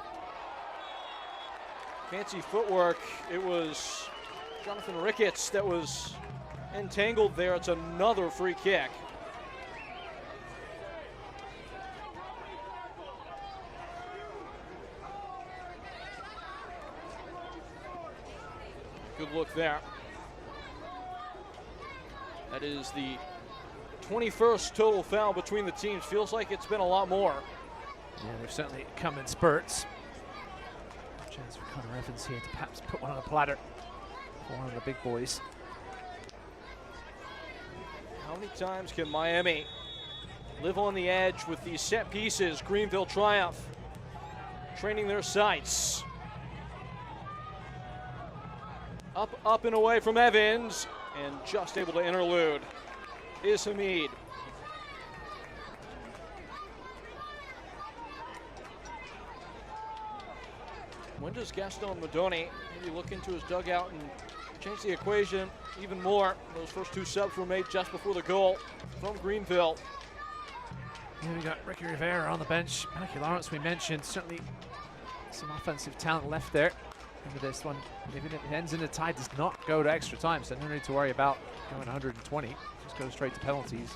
Fancy footwork. It was Jonathan Ricketts that was entangled there. It's another free kick. Good look there. That is the 21st total foul between the teams. Feels like it's been a lot more. Yeah, they've certainly come in spurts. Chance for Connor Evans here to perhaps put one on a platter for one of the big boys. How many times can Miami live on the edge with these set pieces? Greenville triumph, training their sights. Up and away from Evans, and just able to interlude is Hamid. When does Gaston Madoni maybe look into his dugout and change the equation even more? Those first two subs were made just before the goal from Greenville. Here we got Ricky Rivera on the bench. Mikey Lawrence, we mentioned, certainly some offensive talent left there. Into this one, even if it ends in a tie, does not go to extra time, so no need to worry about going 120. Just go straight to penalties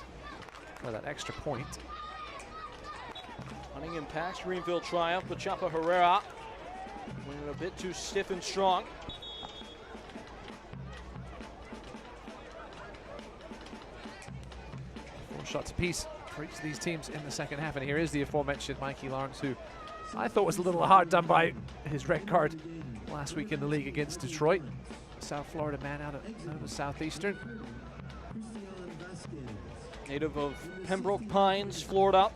for that extra point. Hunting impacts Greenville triumph, but Chapa Herrera winning a bit too stiff and strong. Four shots apiece for each of these teams in the second half, and here is the aforementioned Mikey Lawrence, who I thought was a little hard done by his red card last week in the league against Detroit. South Florida man out of Southeastern. Native of Pembroke Pines, Florida.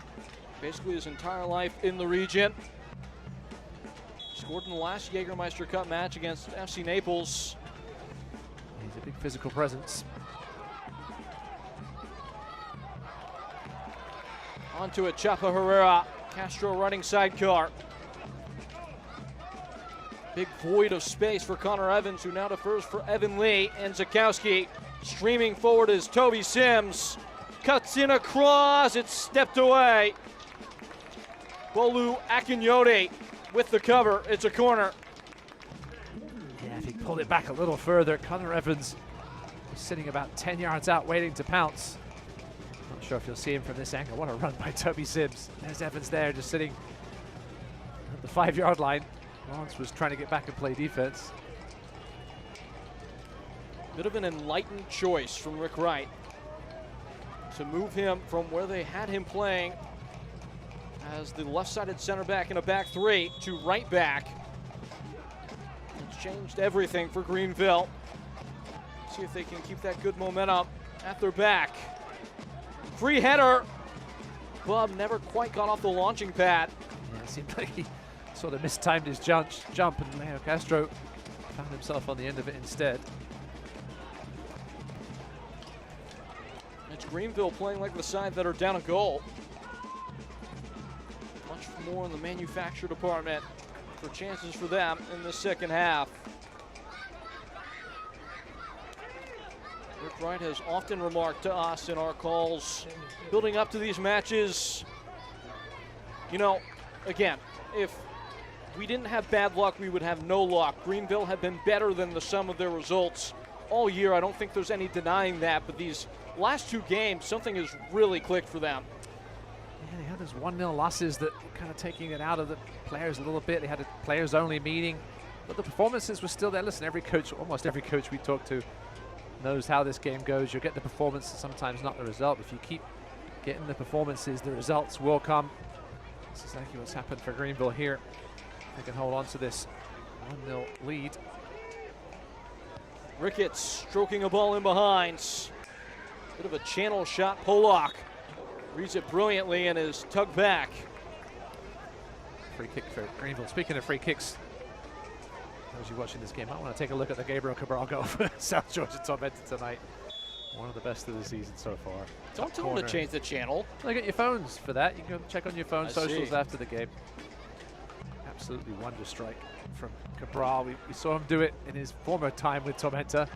Basically his entire life in the region. Scored in the last Jägermeister Cup match against FC Naples. He's a big physical presence. Onto it, Chapa Herrera. Castro running sidecar. Big void of space for Connor Evans, who now defers for Evan Lee. And Zakowski streaming forward as Toby Sims cuts in across. It's stepped away. Bolu Akinyode with the cover. It's a corner. Yeah, if he pulled it back a little further, Connor Evans was sitting about 10 yards out waiting to pounce. Not sure if you'll see him from this angle. What a run by Toby Sims. There's Evans there, just sitting at the 5-yard line. Lawrence was trying to get back and play defense. Bit of an enlightened choice from Rick Wright to move him from where they had him playing as the left-sided center back in a back three to right back. It's changed everything for Greenville. See if they can keep that good momentum at their back. Free header. Bub never quite got off the launching pad. Yeah, it seemed like he sort of mistimed his jump, and Leo Castro found himself on the end of it instead. It's Greenville playing like the side that are down a goal. Much more in the manufacture department for chances for them in the second half. Rick Wright has often remarked to us in our calls, building up to these matches, you know, again, if we didn't have bad luck, we would have no luck. Greenville have been better than the sum of their results all year. I don't think there's any denying that, but these last two games, something has really clicked for them. Yeah, they had those 1-0 losses that were kind of taking it out of the players a little bit. They had a players-only meeting, but the performances were still there. Listen, every coach, almost every coach we talk to knows how this game goes. You'll get the performance, sometimes not the result. If you keep getting the performances, the results will come. That's exactly what's happened for Greenville here. They can hold on to this 1-0 lead. Ricketts stroking a ball in behind. Bit of a channel shot. Polak reads it brilliantly and is tugged back. Free kick for Greenville. Speaking of free kicks, those of you watching this game, I want to take a look at the Gabriel Cabral goal for South Georgia Tormented tonight. One of the best of the season so far. Don't tell them to change the channel. Look at your phones for that. You can go check on your phone socials see. after the game. Absolutely wonder strike from Cabral. We saw him do it in his former time with Tormenta.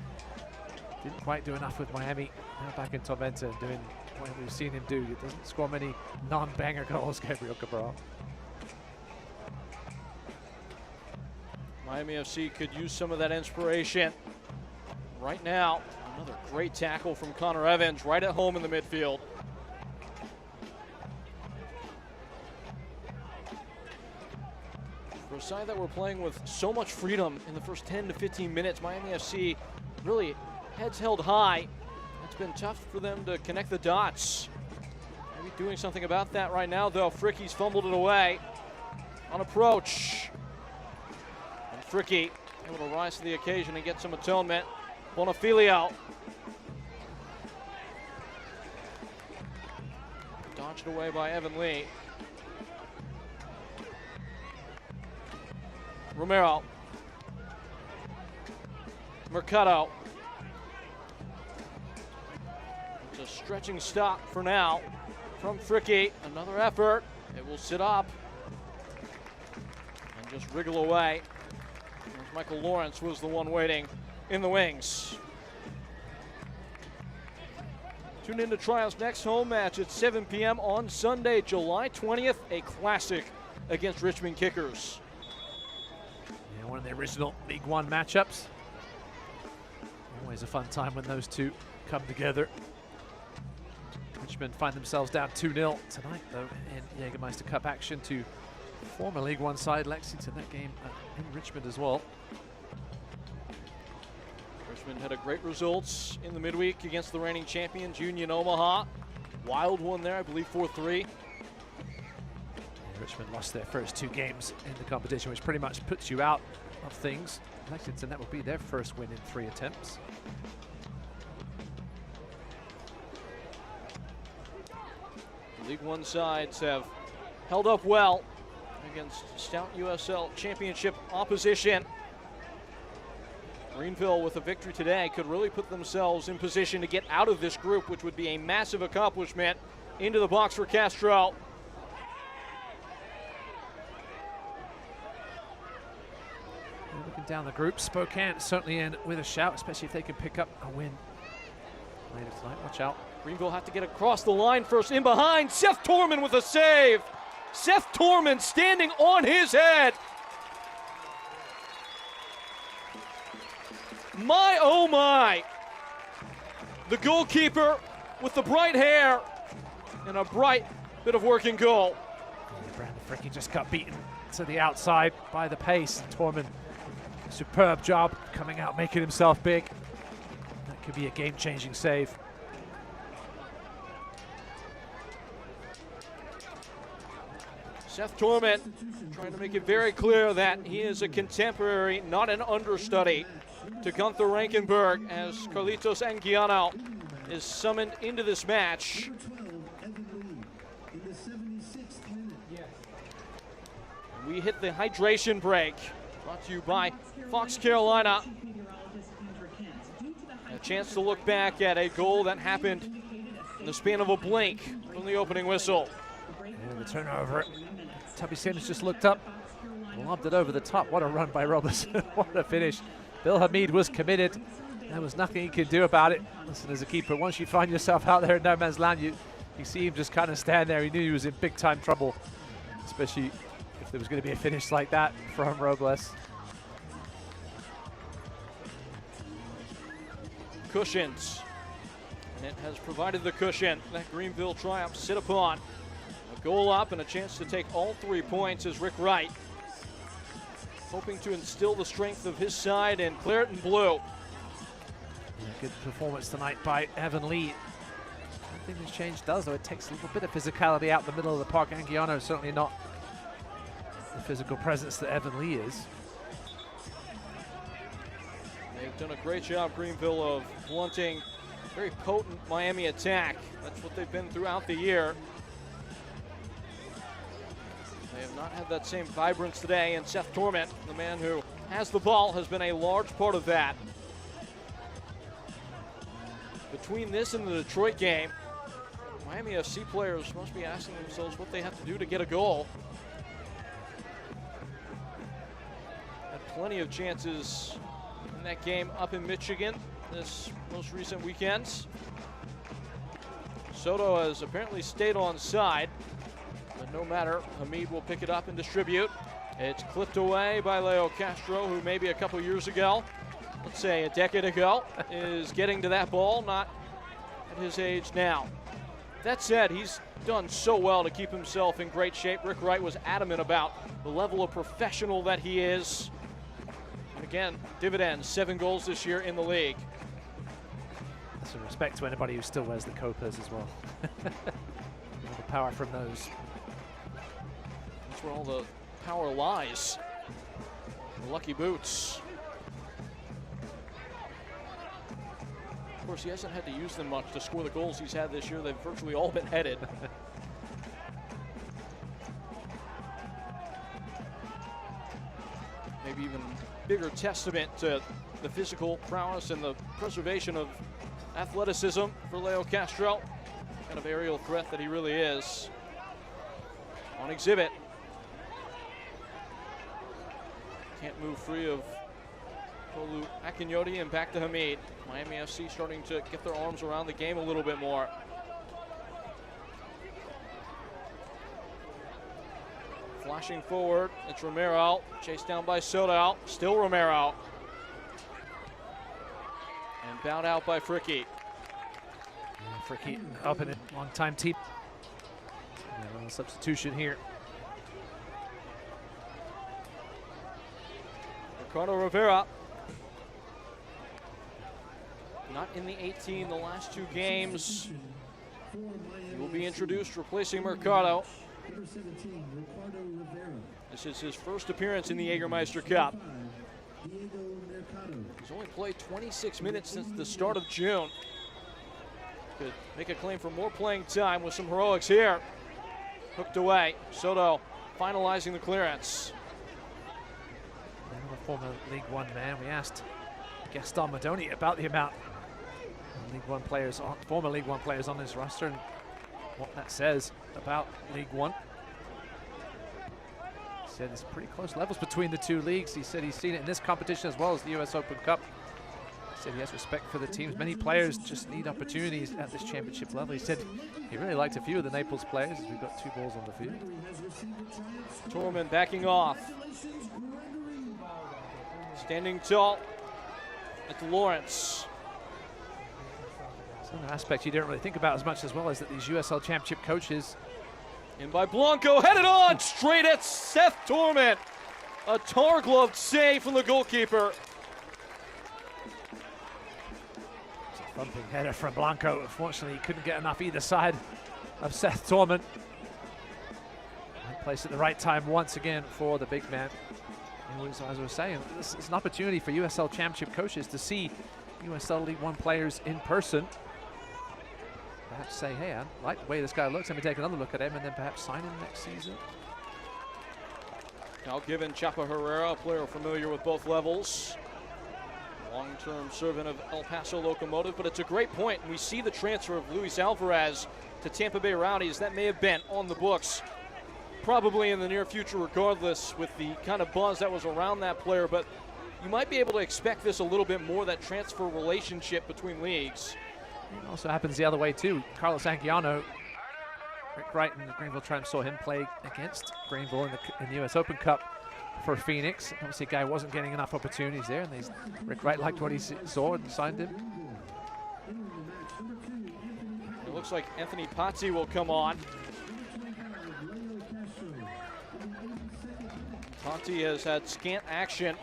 Didn't quite do enough with Miami. Now back in Tormenta and doing what we've seen him do. He doesn't score many non-banger goals, Gabriel Cabral. Miami FC could use some of that inspiration right now. Another great tackle from Connor Evans right at home in the midfield. For a side that we're playing with so much freedom in the first 10 to 15 minutes, Miami FC really heads held high. It's been tough for them to connect the dots. Maybe doing something about that right now, though. Fricky's fumbled it away on approach. And Fricky able to rise to the occasion and get some atonement. Bonifilio. Dodged away by Evan Lee. Romero. Mercado. It's a stretching stop for now from Fricky. Another effort. It will sit up and just wriggle away. Michael Lawrence was the one waiting in the wings. Tune in to Trial's next home match at 7 p.m. on Sunday, July 20th, a classic against Richmond Kickers. Yeah, one of the original League One matchups. Always a fun time when those two come together. Richmond find themselves down 2-0 tonight, though, in Jägermeister Cup action to former League One side Lexington. That game in Richmond as well. Richmond had a great results in the midweek against the reigning champions, Union Omaha. Wild one there, I believe 4-3. Richmond lost their first 2 games in the competition, which pretty much puts you out of things. Lexington, that will be their first win in 3 attempts. The League One sides have held up well against stout USL Championship opposition. Greenville, with a victory today, could really put themselves in position to get out of this group, which would be a massive accomplishment. Into the box for Castro. Looking down the group, Spokane certainly in with a shout, especially if they can pick up a win later tonight. Watch out. Greenville have to get across the line first. In behind, Seth Torman with a save. Seth Torman standing on his head. My, oh my. The goalkeeper with the bright hair and a bright bit of working goal. Brandon Fricky just got beaten to the outside by the pace. Torman, superb job coming out, making himself big. That could be a game-changing save. Seth Torman trying to make it very clear that he is a contemporary, not an understudy, to Gunther Rankenberg, as Carlitos Anguiano is summoned into this match. We hit the hydration break, brought to you by Fox Carolina. A chance to look back at a goal that happened in the span of a blink from the opening whistle. And the turnover. Tubby Sims just looked up, lobbed it over the top. What a run by Robertson. What a finish. Bill Hamid was committed. There was nothing he could do about it. Listen, as a keeper, once you find yourself out there in no man's land, you see him just kind of stand there. He knew he was in big time trouble, especially if there was going to be a finish like that from Robles. Cushions, and it has provided the cushion that Greenville Triumph sit upon. A goal up and a chance to take all 3 points as Rick Wright, hoping to instill the strength of his side in claret and blue. Yeah, good performance tonight by Evan Lee. One thing this change does, though, it takes a little bit of physicality out the middle of the park. Anguiano certainly not the physical presence that Evan Lee is. They've done a great job, Greenville, of blunting very potent Miami attack. That's what they've been throughout the year. They have not had that same vibrance today, and Seth Torment, the man who has the ball, has been a large part of that. Between this and the Detroit game, Miami FC players must be asking themselves what they have to do to get a goal. Had plenty of chances in that game up in Michigan this most recent weekend. Soto has apparently stayed on side, but no matter, Hamid will pick it up and distribute. It's clipped away by Leo Castro, who maybe a couple years ago, let's say a decade ago, is getting to that ball, not at his age now. That said, he's done so well to keep himself in great shape. Rick Wright was adamant about the level of professional that he is. And again, dividends, 7 goals this year in the league. Some respect to anybody who still wears the Copas as well. All the power from those. That's where all the power lies. The lucky boots. Of course, he hasn't had to use them much to score the goals he's had this year. They've virtually all been headed. Maybe even bigger testament to the physical prowess and the preservation of athleticism for Leo Castro. Kind of aerial threat that he really is. On exhibit. Can't move free of Olu Akinyodi, and back to Hamid. Miami FC starting to get their arms around the game a little bit more. Flashing forward, it's Romero, chased down by Soto, still Romero. And bowed out by Fricky. Fricky up in it, long-time team. A little substitution here. Ricardo Rivera. Not in the 18 the last 2 games. He will be introduced, replacing Mercado. This is his first appearance in the Jägermeister Cup. He's only played 26 minutes since the start of June. Could make a claim for more playing time with some heroics here. Hooked away. Soto finalizing the clearance. Another former League One man. We asked Gaston Madoni about the amount of League One players, former League One players on this roster, and what that says about League One. He said there's pretty close levels between the 2 leagues. He said he's seen it in this competition as well as the US Open Cup. He said he has respect for the teams. Many players just need opportunities at this championship level. He said he really liked a few of the Naples players as we've got 2 balls on the field. Torman backing off. Standing tall at Lawrence. It's another aspect you don't really think about as much as well is that these USL Championship coaches. In by Blanco, headed on straight at Seth Torment. A tar-gloved save from the goalkeeper. It's a thumping header from Blanco. Unfortunately, he couldn't get enough either side of Seth Torment. Placed at the right time once again for the big man. As I was saying, this is an opportunity for USL Championship coaches to see USL League One players in person. Perhaps say, hey, I like the way this guy looks. Let me take another look at him, and then perhaps sign him next season. Now given Chapa Herrera, a player familiar with both levels. Long-term servant of El Paso Locomotive, but it's a great point. We see the transfer of Luis Alvarez to Tampa Bay Rowdies. That may have been on the books probably in the near future regardless with the kind of buzz that was around that player, but you might be able to expect this a little bit more, that transfer relationship between leagues. It also happens the other way too. Carlos Anguiano, Rick Wright and the Greenville Tram saw him play against Greenville in the US Open Cup for Phoenix. Obviously a guy wasn't getting enough opportunities there, and Rick Wright liked what he saw and signed him. It looks like Anthony Pazzi will come on. Pazzi has had scant action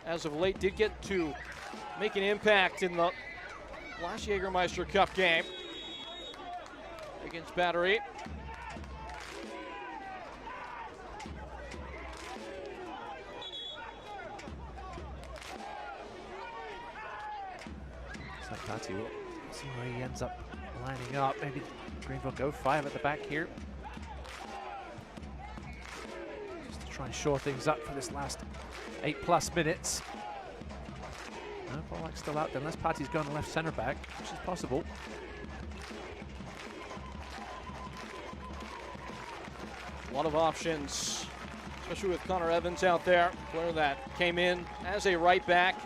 as of late, did get to make an impact in the last Jägermeister Cup game against Battery. Patty will see where he ends up lining up. Maybe Greenville go 5 at the back here. Just to try and shore things up for this last 8+ minutes. No, Polak's still out there, unless Patty's going to left centre back, which is possible. A lot of options, especially with Connor Evans out there, player that came in as a right back.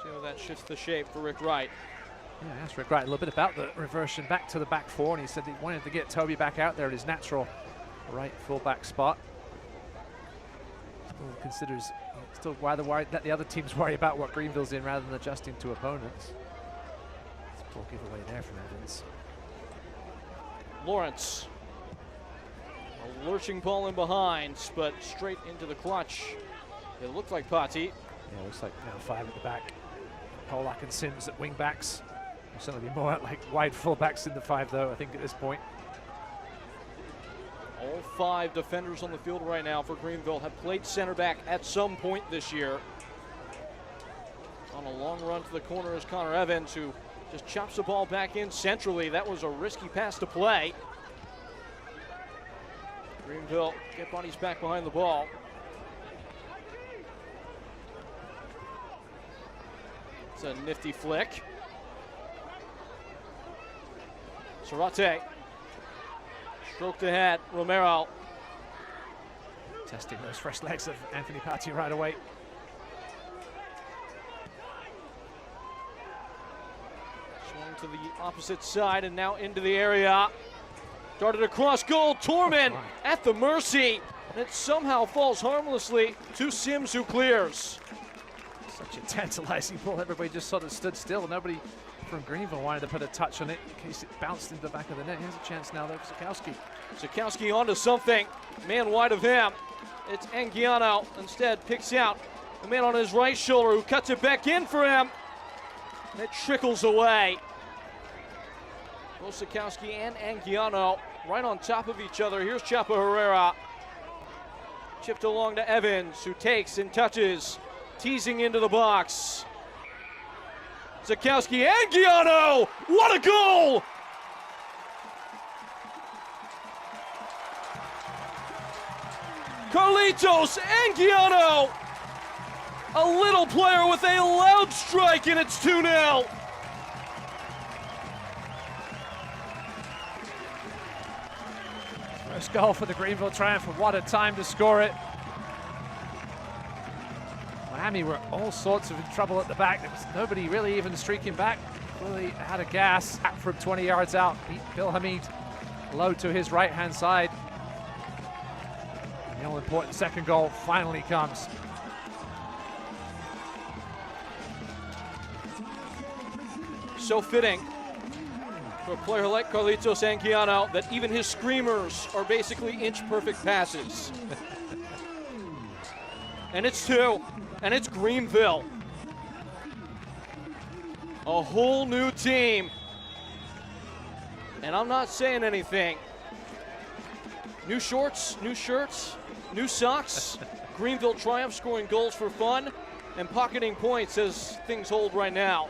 See how that shifts the shape for Rick Wright. Yeah, I asked Rick Wright a little bit about the reversion back to the back 4, and he said he wanted to get Toby back out there at his natural right full-back spot. Still considers, still rather worried that the other teams worry about what Greenville's in rather than adjusting to opponents. It's a poor giveaway there from Evans. Lawrence, a lurching ball in behind, but straight into the clutch. It looked like Patty. Yeah, looks like now 5 at the back. Polak and Sims at wing backs. Will certainly be more like wide full backs in the 5 though, I think at this point. All 5 defenders on the field right now for Greenville have played center back at some point this year. On a long run to the corner is Connor Evans, who just chops the ball back in centrally. That was a risky pass to play. Greenville get bodies back behind the ball. It's a nifty flick. Sarate. Stroked ahead, Romero. Testing those fresh legs of Anthony Patty right away. Swung to the opposite side and now into the area. Darted across goal, Torman at the mercy. And it somehow falls harmlessly to Sims, who clears. Such a tantalizing ball. Everybody just sort of stood still. Nobody from Greenville wanted to put a touch on it in case it bounced into the back of the net. Here's a chance now though for Sikowski. Sikowski onto something. Man wide of him. It's Anguiano. Instead picks out the man on his right shoulder, who cuts it back in for him. And it trickles away. Both Sikowski and Anguiano right on top of each other. Here's Chapo Herrera. Chipped along to Evans, who takes and touches. Teasing into the box. Sikowski, Anguiano! What a goal! Carlitos Anguiano! A little player with a loud strike, and it's 2-0. First goal for the Greenville Triumph, and what a time to score it. Miami were all sorts of in trouble at the back. There was nobody really even streaking back. Really had a gas from 20 yards out. Beat Bill Hamid low to his right-hand side. And the all-important second goal finally comes. So fitting for a player like Carlitos Anguiano that even his screamers are basically inch-perfect passes. And it's 2. And it's Greenville. A whole new team. And I'm not saying anything. New shorts, new shirts, new socks. Greenville Triumph scoring goals for fun and pocketing points as things hold right now.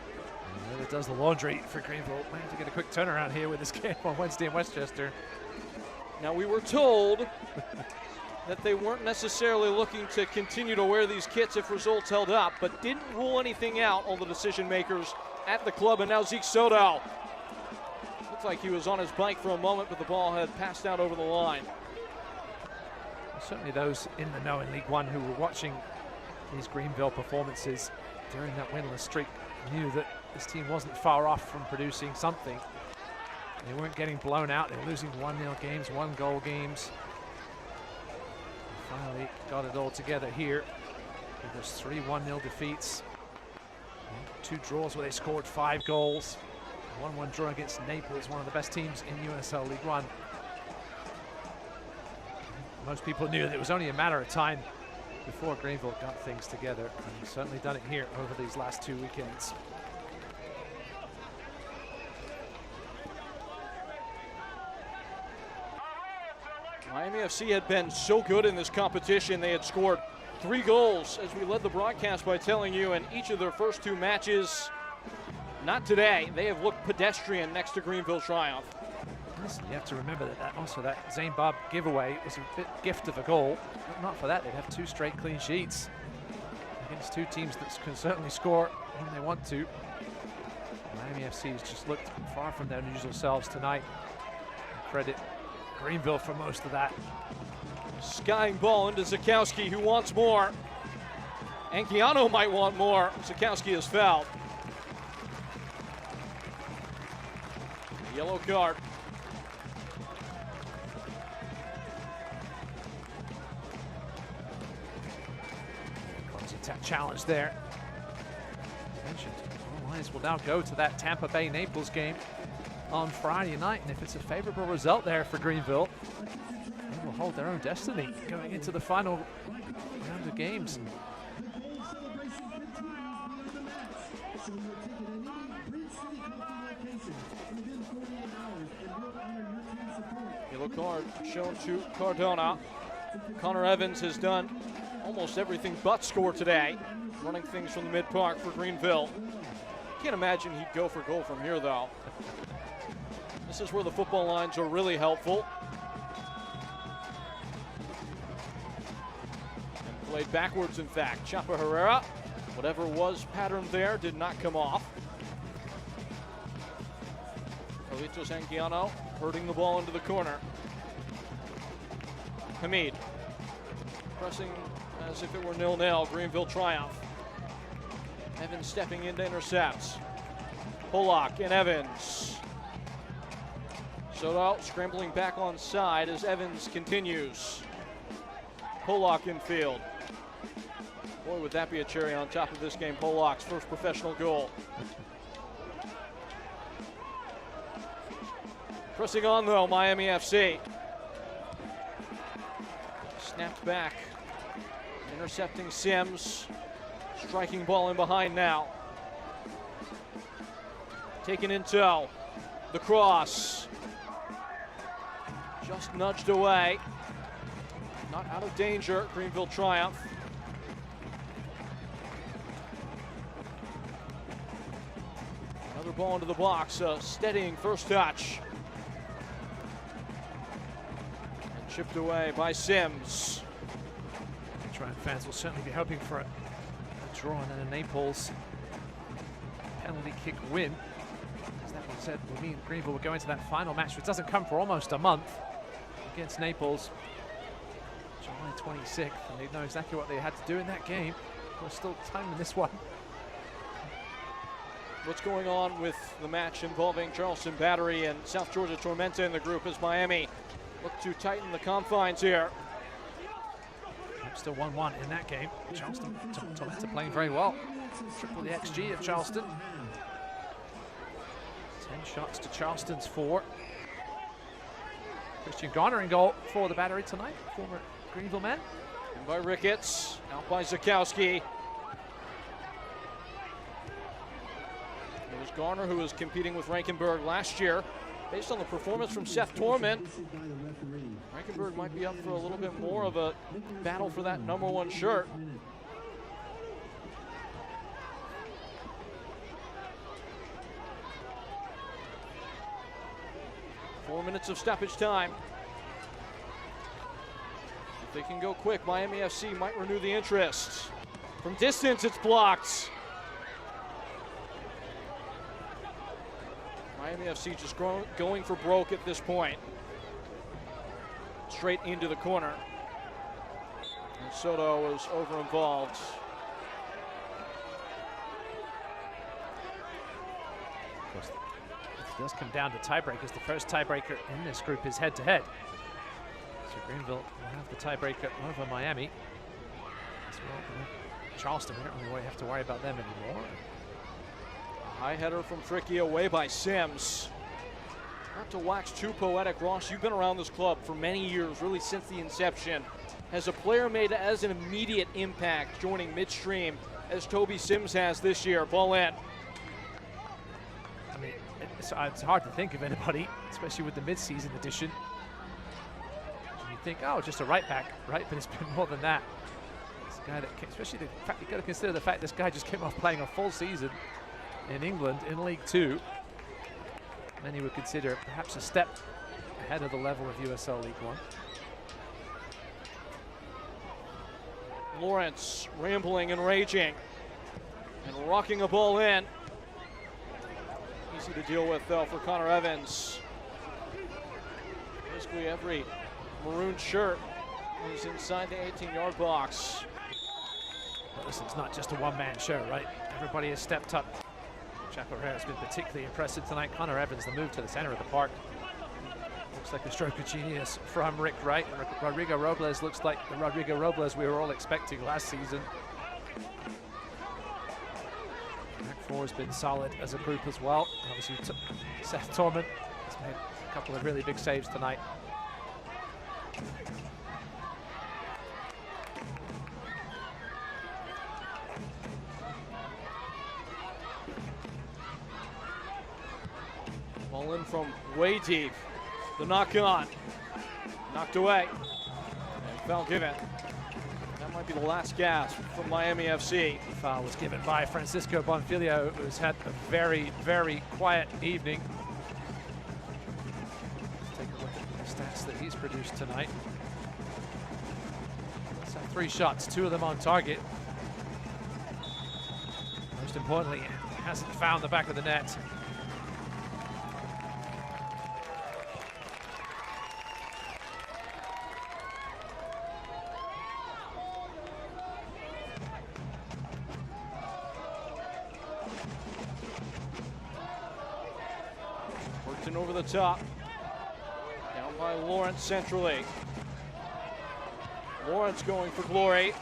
And it does the laundry for Greenville. Might have to get a quick turnaround here with this game on Wednesday in Westchester. Now, we were told that they weren't necessarily looking to continue to wear these kits if results held up, but didn't rule anything out, all the decision makers at the club. And now Zeke Soto. Looked like he was on his bike for a moment, but the ball had passed out over the line. Certainly those in the know in League One who were watching these Greenville performances during that winless streak knew that this team wasn't far off from producing something. They weren't getting blown out. They were losing 1-0 games, 1-goal games. Finally got it all together here. There's 3 1-0 defeats, 2 draws where they scored 5 goals, 1-1 draw against Naples, one of the best teams in USL League One. Most people knew that it was only a matter of time before Greenville got things together, and he's certainly done it here over these last 2 weekends. Miami FC had been so good in this competition. They had scored 3 goals, as we led the broadcast by telling you, in each of their first 2 matches. Not today. They have looked pedestrian next to Greenville Triumph. Listen, you have to remember that Zane Bob giveaway was a bit gift of a goal. If not for that, they'd have 2 straight clean sheets against 2 teams that can certainly score when they want to. Miami FC has just looked far from their usual selves tonight. Credit Greenville for most of that. Skying ball into Zakowski, who wants more. Anguiano might want more. Zakowski is fouled. Yellow card. Clumsy challenge there. Mentioned. All eyes will now go to that Tampa Bay Naples game on Friday night, and if it's a favorable result there for Greenville, they will hold their own destiny going into the final round of games. Yellow card shown to Cardona. Connor Evans has done almost everything but score today, running things from the mid-park for Greenville. Can't imagine he'd go for goal from here, though. This is where the football lines are really helpful. And played backwards, in fact. Chapa Herrera, whatever was patterned there, did not come off. Carlitos Anguiano hurting the ball into the corner. Hamid pressing as if it were 0-0. Greenville triumph. Evans stepping in to intercept. Pollock and Evans. Soto scrambling back on side as Evans continues. Pollock in field. Boy, would that be a cherry on top of this game. Pollock's first professional goal. Pressing on, though, Miami FC. Snapped back. Intercepting Sims. Striking ball in behind now. Taken in tow. The cross. Just nudged away. Not out of danger. Greenville triumph. Another ball into the box. Steadying first touch. And chipped away by Sims. Triumph fans will certainly be hoping for a draw and then a Naples penalty kick win. As that one said, will mean Greenville will go into that final match, which doesn't come for almost a month, against Naples, July 26th, and they know exactly what they had to do in that game. There's still time in this one. What's going on with the match involving Charleston Battery and South Georgia Tormenta in the group as Miami look to tighten the confines here. Still 1-1 in that game. Charleston, Tormenta playing very well. Triple the XG of Charleston. 10 shots to Charleston's 4. Christian Garner in goal for the Battery tonight, former Greenville man. And by Ricketts, out by Zakowski. It was Garner who was competing with Rankenberg last year. Based on the performance from Seth Torment, Rankenberg might be up for a little bit more of a battle for that #1 shirt. Four minutes of stoppage time. If they can go quick, Miami FC might renew the interest. From distance, it's blocked. Miami FC just going for broke at this point. Straight into the corner. And Soto was over-involved. Of course, it does come down to tiebreakers. The first tiebreaker in this group is head-to-head. So Greenville will have the tiebreaker over Miami. As well, Charleston, we don't really have to worry about them anymore. High header from Tricky away by Sims. Not to wax too poetic, Ross, you've been around this club for many years, really since the inception. Has a player made as an immediate impact joining midstream as Toby Sims has this year? Ball in. I mean, it's hard to think of anybody, especially with the mid-season edition. You think, oh, just a right back, right? But it's been more than that. This guy that, especially the fact you got to consider the fact this guy just came off playing a full season in England in League Two. Many would consider perhaps a step ahead of the level of USL League One. Lawrence rambling and raging and rocking a ball in. Easy to deal with though for Connor Evans. Basically every maroon shirt is inside the 18-yard box. But listen, it's not just a one-man show, right? Everybody has stepped up. Chapo Herrera has been particularly impressive tonight. Connor Evans, the move to the center of the park. Looks like a stroke of genius from Rick Wright. Rodrigo Robles looks like the Rodrigo Robles we were all expecting last season. Back four has been solid as a group as well. Obviously, Seth Torman has made a couple of really big saves tonight. Ball in from way deep. The knock on. Knocked away. And foul given. That might be the last gasp from Miami FC. The foul was given by Francisco Bonfilio, who's had a very, very quiet evening. Let's take a look at the stats that he's produced tonight. He's had 3 shots, 2 of them on target. Most importantly, he hasn't found the back of the net. Over the top. Down by Lawrence centrally. Lawrence going for glory.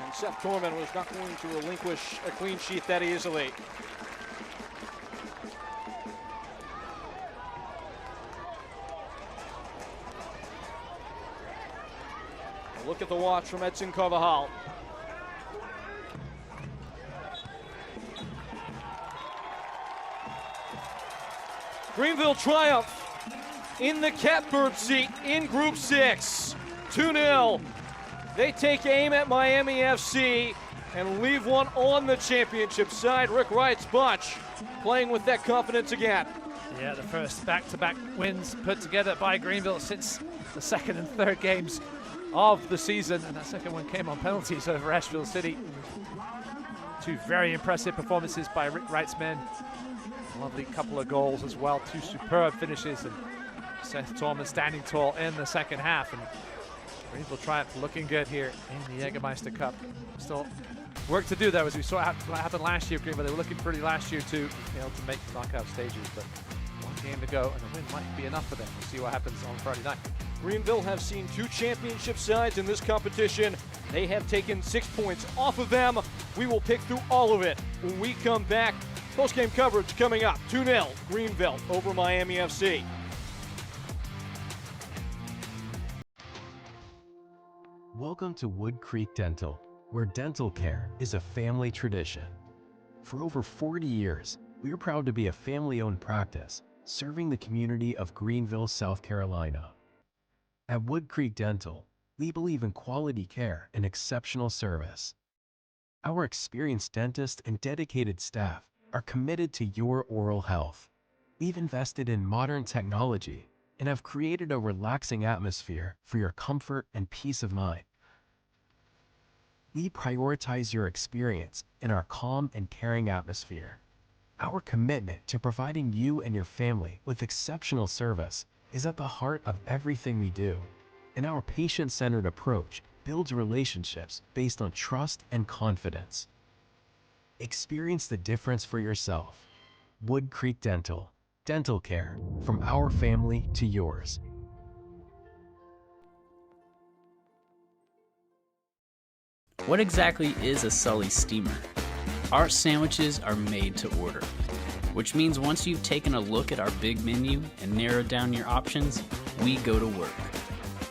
And Seth Torman was not going to relinquish a clean sheet that easily. A look at the watch from Edson Carvajal. Greenville triumph in the catbird seat in Group 6, 2-0. They take aim at Miami FC and leave one on the championship side. Rick Wright's bunch playing with that confidence again. Yeah, the first back-to-back wins put together by Greenville since the second and third games of the season, and that second one came on penalties over Asheville City. 2 very impressive performances by Rick Wright's men. Lovely couple of goals as well, 2 superb finishes, and Seth Torman standing tall in the second half. And Greenville triumph looking good here in the Jägermeister Cup. Still work to do though, as we saw what happened last year. Greenville, they were looking pretty last year to make the knockout stages, but 1 game to go and a win might be enough for them. We'll see what happens on Friday night. Greenville have seen 2 championship sides in this competition. They have taken 6 points off of them. We will pick through all of it when we come back. Post-game coverage coming up. 2-0 Greenville over Miami FC. Welcome to Wood Creek Dental, where dental care is a family tradition. For over 40 years, we are proud to be a family-owned practice, serving the community of Greenville, South Carolina. At Wood Creek Dental, we believe in quality care and exceptional service. Our experienced dentists and dedicated staff are committed to your oral health. We've invested in modern technology and have created a relaxing atmosphere for your comfort and peace of mind. We prioritize your experience in our calm and caring atmosphere. Our commitment to providing you and your family with exceptional service is at the heart of everything we do, and our patient-centered approach builds relationships based on trust and confidence. Experience the difference for yourself. Wood Creek Dental. Dental care from our family to yours. What exactly is a Sully steamer? Our sandwiches are made to order, which means once you've taken a look at our big menu and narrowed down your options, we go to work.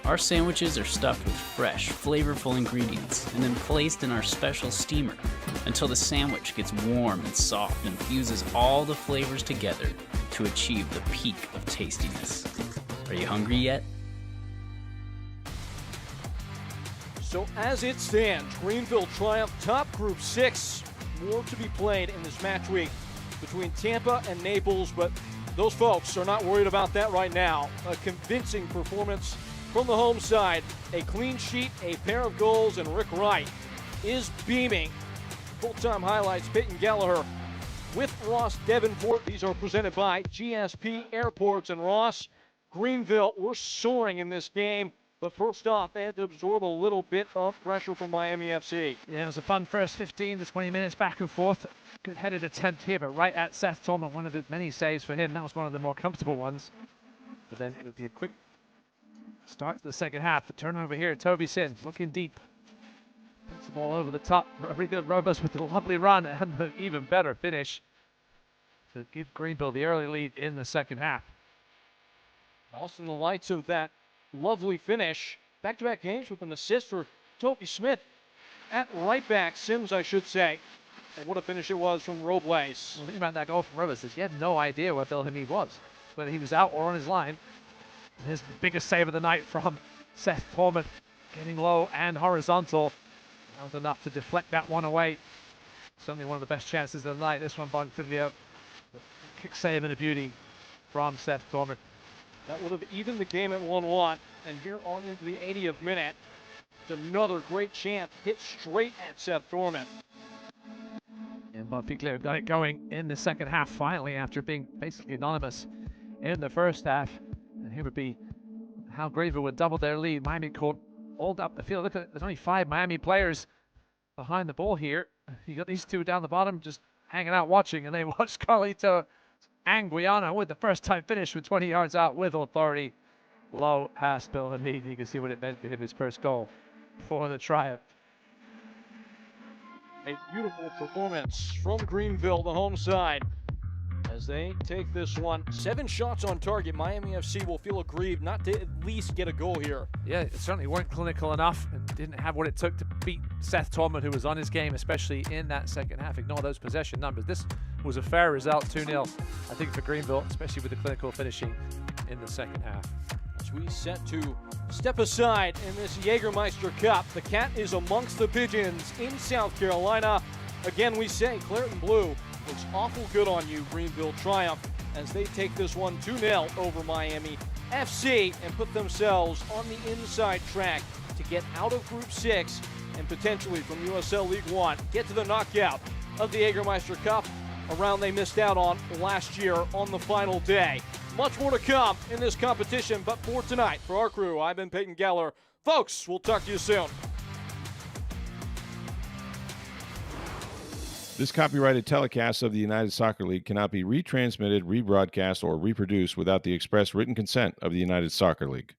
Our sandwiches are stuffed with fresh, flavorful ingredients and then placed in our special steamer until the sandwich gets warm and soft and fuses all the flavors together to achieve the peak of tastiness. Are you hungry yet? So as it stands, Greenville triumph top Group 6. More to be played in this match week between Tampa and Naples, but those folks are not worried about that right now. A convincing performance from the home side. A clean sheet, a pair of goals, and Rick Wright is beaming. Full-time highlights, Peyton Gallagher with Ross Davenport. These are presented by GSP Airports. And Ross, Greenville, we're soaring in this game. But first off, they had to absorb a little bit of pressure from Miami FC. Yeah, it was a fun first 15 to 20 minutes back and forth. Good headed attempt here, but right at Seth Tolman, one of the many saves for him. That was one of the more comfortable ones. But then it would be a quick start to the second half. The turnover here, Toby Sin looking deep. Puts the ball over the top. Rodrigo Robas with a lovely run and an even better finish to give Greenville the early lead in the second half. Also in the lights of that lovely finish, back-to-back games with an assist for Toby Smith at right back, Sims, I should say. And what a finish it was from Robles. Well, the thing about that goal from Robas is you had no idea what Bill Hamid was, whether he was out or on his line. And here's the biggest save of the night from Seth Tolman, getting low and horizontal. That was enough to deflect that one away. Certainly one of the best chances of the night. This one, Bonfiglio. Kick save and a beauty from Seth Tolman. That would have evened the game at 1-1. And here on into the 80th minute, it's another great chance hit straight at Seth Tolman. And Bonfiglio got it going in the second half finally after being basically anonymous in the first half. And here would be how Greenville would double their lead. Miami caught all up the field. Look at it, there's only 5 Miami players behind the ball here. You got these 2 down the bottom just hanging out watching, and they watch Carlito Anguiano with the first time finish with 20 yards out with authority. Low pass Bill Hamid. You can see what it meant for him, his first goal for the triumph. A beautiful performance from Greenville, the home side, as they take this one. 7 shots on target. Miami FC will feel aggrieved not to at least get a goal here. Yeah, it certainly weren't clinical enough and didn't have what it took to beat Seth Tolman, who was on his game, especially in that second half. Ignore those possession numbers. This was a fair result, 2-0, I think, for Greenville, especially with the clinical finishing in the second half. As we set to step aside in this Jägermeister Cup, the cat is amongst the pigeons in South Carolina. Again, we say Claret and Blue looks awful good on you, Greenville triumph, as they take this one 2-0 over Miami FC and put themselves on the inside track to get out of Group 6 and potentially from USL League One get to the knockout of the Jägermeister Cup, a round they missed out on last year on the final day. Much more to come in this competition, but for tonight, for our crew, I've been Peyton Geller. Folks, we'll talk to you soon. This copyrighted telecast of the United Soccer League cannot be retransmitted, rebroadcast, or reproduced without the express written consent of the United Soccer League.